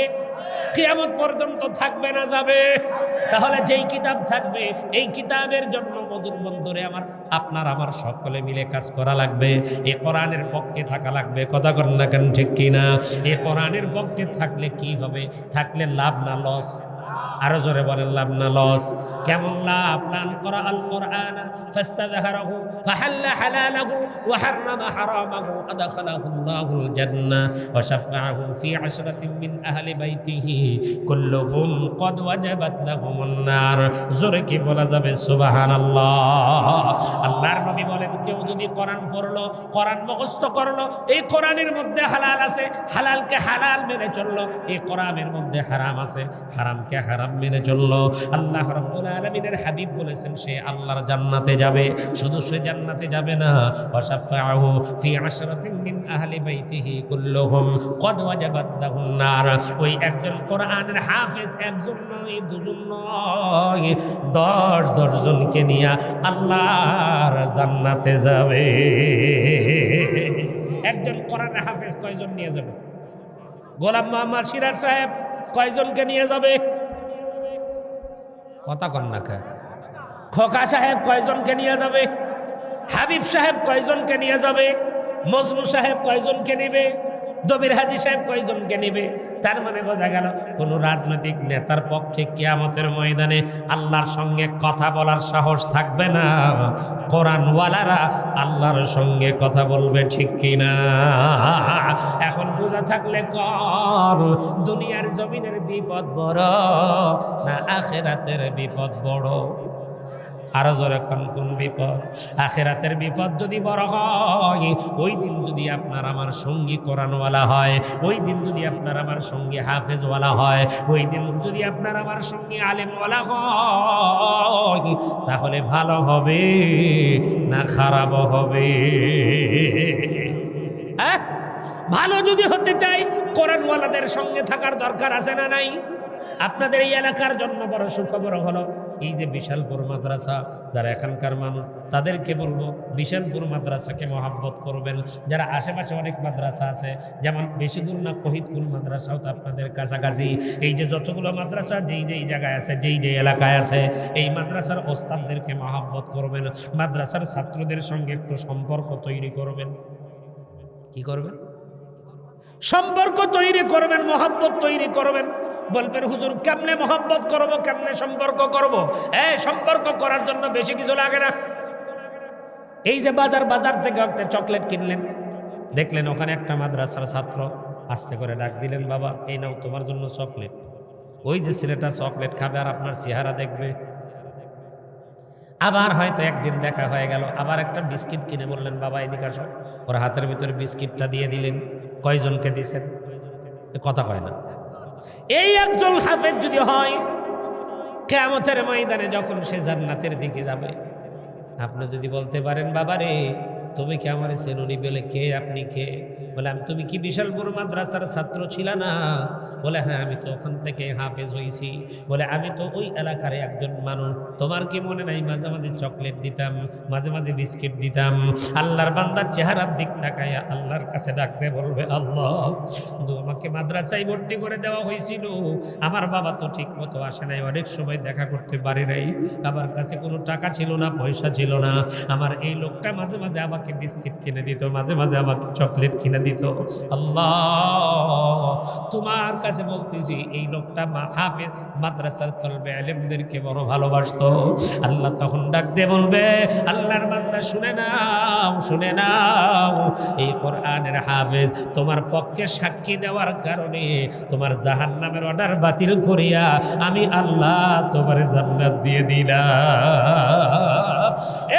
কিয়ামত পর্যন্ত থাকবে না যাবে? তাহলে যেই কিতাব থাকবে, এই কিতাবের জন্য মজুদ বন্ধুরে আমার, আপনার আমার সকলে মিলে কাজ করা লাগবে। এই কোরআনের পক্ষে থাকা লাগবে। কথা কন না কেন, ঠিক কিনা? এই কোরআনের পক্ষে থাকলে কি হবে? থাকলে লাভ না লস? আরো জোরে বলেন, লাভ না লস? কেমন লাভ? মান করা আল কোরআন ফাস্তাযহারাহু ফাহাল্লা হালালাহু ওয়া হাররামা হারামাহু আদখালাহু আল্লাহুল জান্নাহ ওয়া শাফাআহু ফি আশরাতিন মিন আহলি বাইতিহি কুল্লুহুম ক্বাদ ওয়াজাবাত লাহুমুন নার। জোরে কি বলা যাবে? সুবহানাল্লাহ। আল্লাহর নবী বলেন, কেউ যদি কোরআন পড়লো, কোরআন মুখস্থ করলো, এই কোরআনের মধ্যে হালাল আছে, হালালকে হালাল মেনে চললো, এই কোরআনের মধ্যে হারাম আছে, হারামকে হারাম মেনে চললো, আল্লাহ রাব্বুল আলামিনের হাবিব বলেছেন, সে আল্লাহর জান্নাতে যাবে। শুধু সে জান্নাতে যাবে না, ওয়াশাফাআহু ফি আশরাতিন মিন আহলি বাইতিহি কুল্লুহুম ক্বাদ ওয়াজাবাত লাহুন নার। ওই একজন কোরআনের হাফেজ, একজন নয়, দুজন নয়, 10 জনকে নিয়ে আল্লাহর জান্নাতে যাবে। একজন কোরআনের হাফেজ কয়জন নিয়ে যাবে? গোলাম মোহাম্মদ সিরাজ সাহেব কয়জনকে নিয়ে যাবে? কথা কন না কে? খোকা সাহেব কয়জনকে নিয়ে যাবে? হাবিব সাহেব কয়জনকে নিয়ে যাবে? মজনু সাহেব কয়জনকে নেবে? দবির হাজি সাহেব কয়জনকে নেবে? তার মানে বোঝা গেল, কোন রাজনৈতিক নেতার পক্ষে কিয়ামতের ময়দানে আল্লাহর সঙ্গে কথা বলার সাহস থাকবে না। কোরআনওয়ালারা আল্লাহর সঙ্গে কথা বলবে, ঠিক কিনা? এখন বোঝা থাকলে কর, দুনিয়ার জমিনের বিপদ বড় না আখিরাতের বিপদ বড়? আরো জোরে কোন বিপদ? আখিরাতের বিপদ যদি বড় হয়, ওই দিন যদি আপনার আমার সঙ্গী কোরআনওয়ালা হয়, ওই দিন যদি আপনার আমার সঙ্গী হাফেজওয়ালা হয়, ওই দিন যদি আপনার আমার সঙ্গী আলেমওয়ালা হয়, তাহলে ভালো হবে না খারাপ হবে? ভালো যদি হতে চাই, কোরআনওয়ালাদের সঙ্গে থাকার দরকার আছে না নাই? আপনাদের এই এলাকার জন্য বড় সুখবর হলো, এই যে বিশালপুর মাদ্রাসা, যারা এখানকার মানুষ তাদেরকে বলবো বিশালপুর মাদ্রাসাকে মহাব্বত করবেন। যারা আশেপাশে অনেক মাদ্রাসা আছে, যেমন বেশি দূর না শহীদকুল মাদ্রাসাও তো আপনাদের কাছাকাছি। এই যে যতগুলো মাদ্রাসা যেই যেই জায়গায় আছে, যেই যেই এলাকায় আছে, এই মাদ্রাসার ওস্তাদদেরকে মহাব্বত করবেন। মাদ্রাসার ছাত্রদের সঙ্গে একটু সম্পর্ক তৈরি করবেন। কি করবেন? সম্পর্ক তৈরি করবেন, মহাব্বত তৈরি করবেন। বলবেন হুজুর কেমনে মহাব্বত করব, কেমনে সম্পর্ক করব? সম্পর্ক করার জন্য বেশি কিছু লাগে না। এই যে বাজার থেকে একটা চকলেট কিনলেন, দেখলেন ওখানে একটা মাদ্রাসার ছাত্র, আস্তে করে ডাক দিলেন, বাবা এই নাও তোমার জন্য চকলেট। ওই যে ছেলেটা চকলেট খাবে আর আপনার চেহারা দেখবে। আবার হয়তো একদিন দেখা হয়ে গেল, আবার একটা বিস্কিট কিনে বললেন, বাবা এদিকে আসো। ওর হাতের ভিতরে বিস্কিটটা দিয়ে দিলেন। কয়জনকে দিছেন? কথা কয় না। এই একজন হাফেজ যদি হয়, কিয়ামতের ময়দানে যখন সে জান্নাতের দিকে যাবে, আপনি যদি বলতে পারেন, বাবা রে তুমি কি আমার চেনুনি? বলে কে আপনি? কে? বলে আমি, তুমি কি বিশালপুর মাদ্রাসার ছাত্র ছিল না? বলে হ্যাঁ, আমি তো ওখান থেকে হাফেজ হয়েছি। বলে আমি তো ওই এলাকার একজন মানুষ, তোমার কি মনে নাই মাঝে মাঝে চকলেট দিতাম, মাঝে মাঝে বিস্কিট দিতাম? আল্লাহর বান্দার চেহারার দিক তাকাইয়া আল্লাহর কাছে ডাকতে বলবে, আল্লাহ আমাকে মাদ্রাসায় ভর্তি করে দেওয়া হয়েছিল, আমার বাবা তো ঠিক মতো আসে নাই, অনেক সময় দেখা করতে পারি নাই, আমার কাছে কোনো টাকা ছিল না, পয়সা ছিল না, আমার এই লোকটা মাঝে মাঝে আমাকে বিস্কিট কিনে দিত, মাঝে মাঝে আমাকে চকলেট কিনে দিত। আল্লাহ তোমার কাছে বলতেছি, এই লোকটা হাফেজ মাদ্রাসার তলবে আলেমদেরকে বড় ভালোবাসতো। আল্লাহ তখন ডাক দিয়ে বলবে, আল্লাহর বান্দা শুনে নাও, শুনে নাও, এই কোরআনের হাফেজ তোমার পক্ষে সাক্ষী দেওয়ার কারণে তোমার জাহান্নামের অর্ডার বাতিল করিয়া আমি আল্লাহ তোমার জান্নাত দিয়ে দিলাম।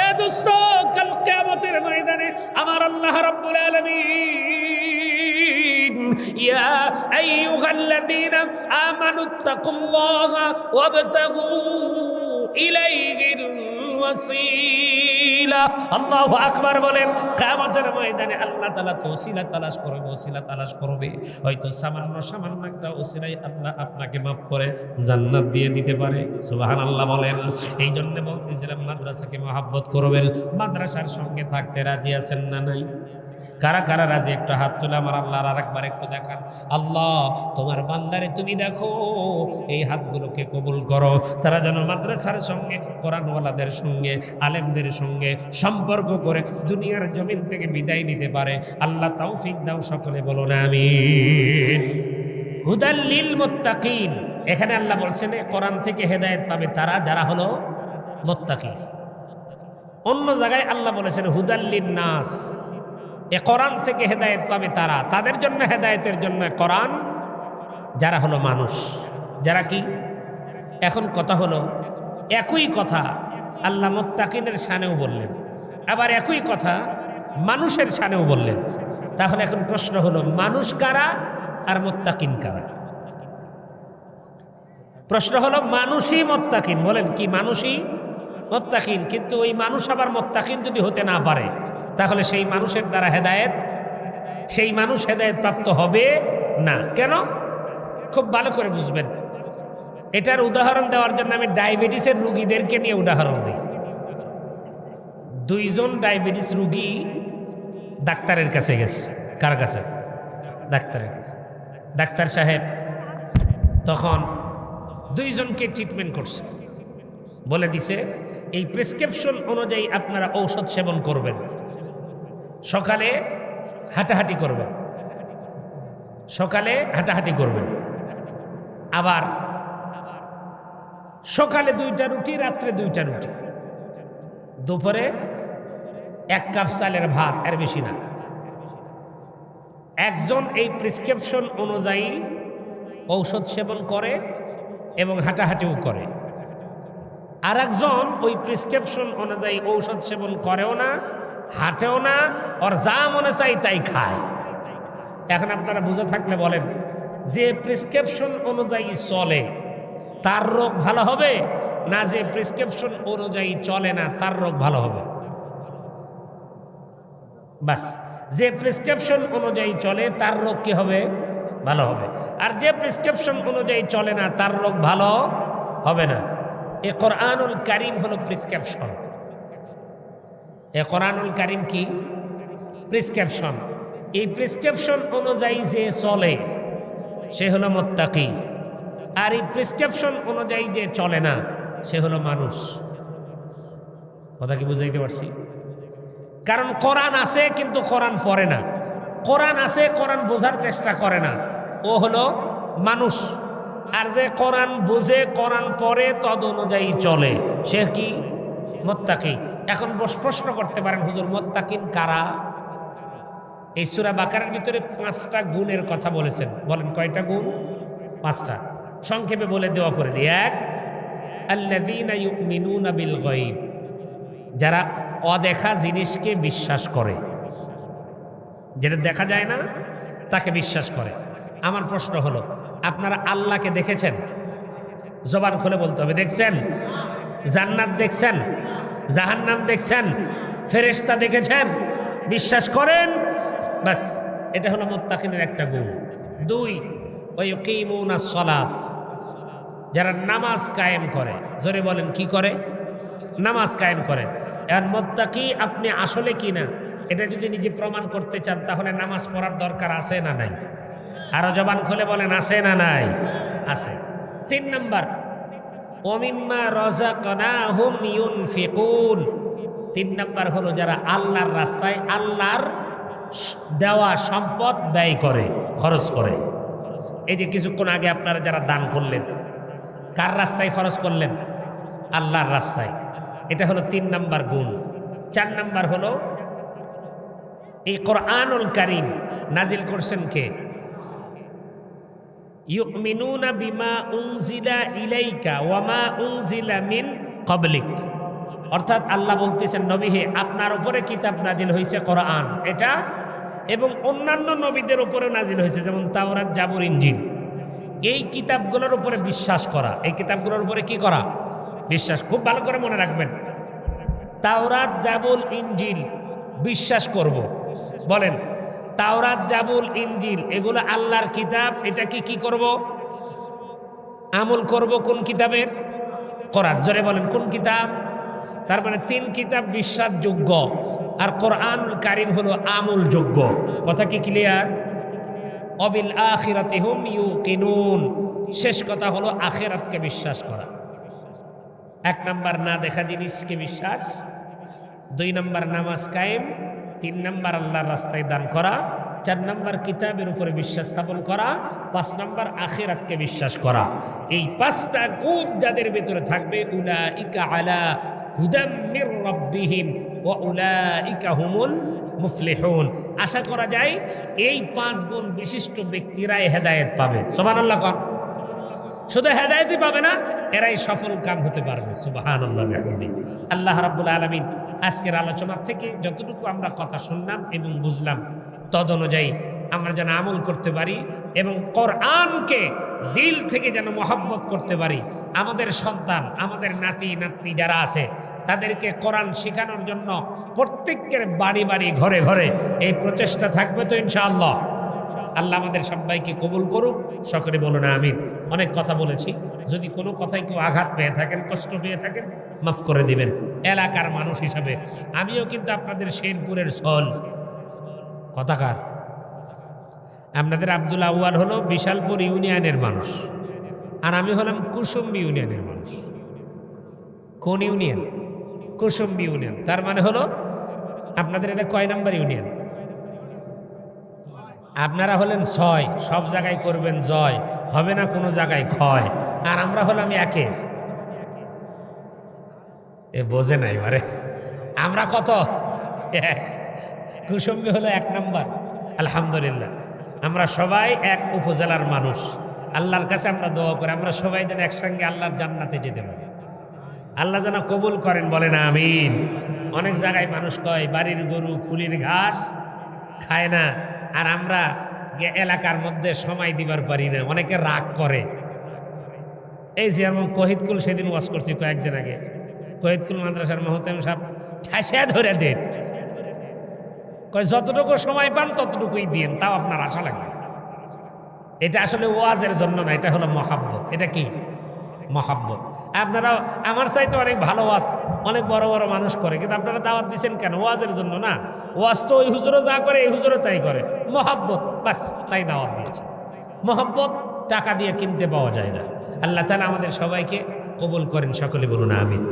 এ দোস্ত, কাল কিয়ামতের ময়দানে আমার আল্লাহ রাব্বুল আলামিন, ইয়া আইয়ুহাল্লাযীনা আমানুত্তাকুল্লাহা ওয়াবতাগু ইলাইহিল ওয়াসিলা, আল্লাহু আকবার বলেন। কিয়ামতের ময়দানে আল্লাহ তাআলা তো ওসিলা তালাশ করবে, ওসিলা তালাশ করবে। হয়তো সামান্য একটা ওসিলাই আল্লাহ আপনাকে মাফ করে জান্নাত দিয়ে দিতে পারে। সুবহানাল্লাহ বলেন। এই জন্য বলতেছিলাম মাদ্রাসাকে মহব্বত করবেন। মাদ্রাসার সঙ্গে থাকতে রাজি আছেন না নাই? কারা কারা রাজি? একটু হাত তুলে আমার আল্লাহর আরেকবার একটু দেখান। আল্লাহ তোমার বান্দারে তুমি দেখো, এই হাতগুলোকে কবুল করো, তারা যেন মাদ্রাসার সঙ্গে, কোরআনওয়ালাদের সঙ্গে, আলেমদের সঙ্গে সম্পর্ক করে দুনিয়ার জমিন থেকে বিদায় নিতে পারে। আল্লাহ তৌফিক দাও, সকলে বলো না আমিন। হুদাল লিল মুত্তাকিন, এখানে আল্লাহ বলছেন কোরআন থেকে হেদায়েত পাবে তারা যারা হলো মুত্তাকি। অন্য জায়গায় আল্লাহ বলেছেন হুদাল লিন নাস, এ কোরআন থেকে হেদায়েত পাবে তারা, তাদের জন্য হেদায়েতের জন্য কোরআন, যারা হলো মানুষ। যারা কি? এখন কথা হলো, একই কথা আল্লাহ মুত্তাকিনের শানেও বললেন, আবার একই কথা মানুষের শানেও বললেন। তাহলে এখন প্রশ্ন হলো, মানুষ কারা আর মুত্তাকিন কারা? প্রশ্ন হলো, মানুষই মুত্তাকিন, বলেন কি মানুষই মুত্তাকিন, কিন্তু ওই মানুষ আবার মুত্তাকিন যদি হতে না পারে, তাহলে সেই মানুষের দ্বারা হেদায়েত, সেই মানুষ হেদায়েত প্রাপ্ত হবে না। কেন? খুব ভালো করে বুঝবেন। এটার উদাহরণ দেওয়ার জন্য আমি ডায়াবেটিসের রুগীদেরকে নিয়ে উদাহরণ দিই। দুইজন ডায়াবেটিস রুগী ডাক্তারের কাছে গেছে। কার কাছে? ডাক্তারের কাছে। ডাক্তার সাহেব তখন দুইজনকে ট্রিটমেন্ট করছে, বলে দিছে এই প্রেসক্রিপশন অনুযায়ী আপনারা ঔষধ সেবন করবেন। সকালে হাঁটাহাঁটি করবেন, সকালে হাঁটাহাঁটি করবেন, আবার সকালে 2টা রুটি, রাত্রে 2টা রুটি, দুপুরে 1 কাপ চালের ভাত, এর বেশি না। একজন এই প্রেসক্রিপশন অনুযায়ী ঔষধ সেবন করে এবং হাঁটাহাঁটিও করে, আর একজন ওই প্রেসক্রিপশন অনুযায়ী ঔষধ সেবন করেও না, হাঁটেও না, ওর যা মনে চাই তাই খায়। এখন আপনারা বুঝে থাকলে বলেন, যে প্রেসক্রিপশন অনুযায়ী চলে তার রোগ ভালো হবে, না যে প্রেসক্রিপশন অনুযায়ী চলে না তার রোগ ভালো হবে? বাস, যে প্রেসক্রিপশন অনুযায়ী চলে তার রোগ কি হবে? ভালো হবে। আর যে প্রেসক্রিপশন অনুযায়ী চলে না তার রোগ ভালো হবে না। এ কোরআনুল কারীম হলো প্রেসক্রিপশন। এ কোরআনুল কারীম কি? প্রেসক্রিপশন। এই প্রেসক্রিপশন অনুযায়ী যে চলে সে হলো মুত্তাকি, আর এই প্রেসক্রিপশন অনুযায়ী যে চলে না সে হলো মানুষ। কথা কি বুঝাইতে পারছি? কারণ কোরআন আছে কিন্তু কোরআন পড়ে না, কোরআন আছে কোরআন বোঝার চেষ্টা করে না, ও হলো মানুষ। আর যে কোরআন বুঝে কোরআন পড়ে তদ অনুযায়ী চলে সে কি? মুত্তাকি। এখন প্রশ্ন করতে পারেন, হুজুর মুত্তাকিন কারা? এই সূরা বাকারার ভিতরে 5টা গুণের কথা বলেছেন। বলেন কয়টা গুণ? 5টা। সংক্ষেপে বলে দেওয়া করে দিই। 1, আল্লাযীনা ইউমিনুনা বিল গায়ব, যারা অদেখা জিনিসকে বিশ্বাস করে, যেটা দেখা যায় না তাকে বিশ্বাস করে। আমার প্রশ্ন হলো, আপনারা আল্লাহকে দেখেছেন? জবান খুলে বলতে হবে, দেখছেন? জান্নাত দেখছেন? জাহান্নাম দেখছেন? ফেরেশতা দেখেছেন? বিশ্বাস করেন? বাস, এটা হলো মুত্তাকিনের একটা গুণ। 2, ওয়া ইউকিমুনাস সালাত, যারা নামাজ কায়েম করে। জোরে বলেন কি করে? নামাজ কায়েম করে। আর মুত্তাকি আপনি আসলে কি না এটা যদি নিজে প্রমাণ করতে চান তাহলে নামাজ পড়ার দরকার আছে না নাই? আরো জবান খুলে বলেন আছে না নাই? আছে। 3 নাম্বার, ওমিম্মা রাযাকনাহুম ইউনফিকুন। 3 নাম্বার হলো যারা আল্লাহর রাস্তায় আল্লাহর দেওয়া সম্পদ ব্যয় করে, খরচ করে। এই যে কিছুক্ষণ আগে আপনারা যারা দান করলেন, কার রাস্তায় খরচ করলেন? আল্লাহর রাস্তায়। এটা হলো 3 নাম্বার গুণ। 4 নাম্বার হলো এই কোরআনুল কারীম নাজিল করছেন কে? ইউমিনুনা বিমা উনজিলা ইলাইকা ওয়া মা উনজিলা মিন ক্বাবলিক। অর্থাৎ আল্লাহ বলতেছেন, নবী হে, আপনার উপরে কিতাব নাজিল হয়েছে কোরআন এটা, এবং অন্যান্য নবীদের উপরেও নাজিল হয়েছে, যেমন তাওরাত, জাবুর, ইনজিল। এই কিতাবগুলোর উপরে বিশ্বাস করা। এই কিতাবগুলোর উপরে কি করা? বিশ্বাস। খুব ভালো করে মনে রাখবেন, তাওরাত, জাবুর, ইনজিল বিশ্বাস করব। বলেন, তাওরাত, জাবুর, ইনজিল এগুলো আল্লাহর কিতাব, এটা কি করব? আমল করব। কোন কিতাবের? কোরআন। জোরে বলেন কোন কিতাব? তার মানে 3 কিতাব বিশ্বাসযোগ্য, আর কোরআনুল কারীম হলো আমলযোগ্য। কথা কি ক্লিয়ার? অবিল আখিরাতি হুম ইউকিনুন। শেষ কথা হলো আখিরাতকে বিশ্বাস করা। 1 নাম্বার না দেখা জিনিসকে বিশ্বাস, 2 নাম্বার নামাজ কায়েম, 3 নাম্বার আল্লাহর রাস্তায় দান করা, 4 নাম্বার কিতাবের উপরে বিশ্বাস স্থাপন করা, 5 নাম্বার আখিরাতকে বিশ্বাস করা। এই 5টা গুণ যাদের ভিতরে থাকবে, উলাইকা আলা হুদাম মির রাব্বিহিম ওয়া উলাইকা হুমুল মুফলিহুন। আশা করা যায় এই 5 গুণ বিশিষ্ট ব্যক্তিরাই হেদায়েত পাবে। সুবহানাল্লাহ। কোন শুধু হেদায়েতই পাবে না, এরাই সফল কাম হতে পারবে। সুবহানাল্লাহ। আল্লাহ রাব্বুল আলামিন আজকের আলোচনা থেকে যতটুকু আমরা কথা শুনলাম এবং বুঝলাম তদ অনুযায়ী আমরা যেন আমল করতে পারি এবং কোরআনকে দিল থেকে যেন মহব্বত করতে পারি। আমাদের সন্তান, আমাদের নাতি নাতনি যারা আছে তাদেরকে কোরআন শেখানোর জন্য প্রত্যেকের বাড়ি বাড়ি, ঘরে ঘরে এই প্রচেষ্টা থাকবে তো ইনশাআল্লাহ। আল্লাহ আমাদের সবাইকে কবুল করুক। সকলে বলুন আমিন। অনেক কথা বলেছি, যদি কোনো কথায় কেউ আঘাত পেয়ে থাকেন, কষ্ট পেয়ে থাকেন, মাফ করে দিবেন। এলাকার মানুষ হিসাবে আমিও কিন্তু আপনাদের শেরপুরের সল। কথাকার আপনাদের আব্দুল আউয়াল হলো বিশালপুর ইউনিয়নের মানুষ, আর আমি হলাম কুসুম্বি ইউনিয়নের মানুষ। কোন ইউনিয়ন? কুসুম্বি ইউনিয়ন। তার মানে হলো আপনাদের এটা কয় নাম্বার ইউনিয়ন? আপনারা হলেন 6। সব জায়গায় করবেন জয়, হবে না কোনো জায়গায় ক্ষয়। আর আমরা হলাম 1। এ বোঝে নাই বারে, আমরা কত? 1। কুসুম্বি হলো 1 নাম্বার। আলহামদুলিল্লাহ, আমরা সবাই এক উপজেলার মানুষ। আল্লাহর কাছে আমরা দোয়া করি আমরা সবাই যেন একসঙ্গে আল্লাহর জান্নাতে যেতে পারি। আল্লাহ যেন কবুল করেন, বলেন আমিন। অনেক জায়গায় মানুষ কয় বাড়ির গরু কুলির ঘাস খায় না, আর আমরা এলাকার মধ্যে সময় দিবার পারি না, অনেকে রাগ করে। এই যে যেমন কহিদকুল, সেদিন ওয়াজ করছি কয়েকদিন আগে, কহিদকুল মাদ্রাসার মহতাম সাহেব ঠাসা ধরে ডেট কয় যতটুকু সময় পান ততটুকুই দিন, তাও আপনার আশা লাগবে। এটা আসলে ওয়াজের জন্য না, এটা হলো মহাব্বত। এটা কি? মহাব্বত। আপনারা আমার চাইতে অনেক ভালো ওয়াজ অনেক বড় বড় মানুষ করে, কিন্তু আপনারা দাওয়াত দিচ্ছেন কেন? ওয়াজের জন্য না। ওয়াজ তো ওই হুজুরও যা করে এই হুজুরও তাই করে, মহাব্বত, বাস তাই দাওয়াত দিয়েছে। মহাব্বত টাকা দিয়ে কিনতে পাওয়া যায় না। আল্লাহ তাআলা আমাদের সবাইকে কবুল করেন, সকলে বলুন আমিন।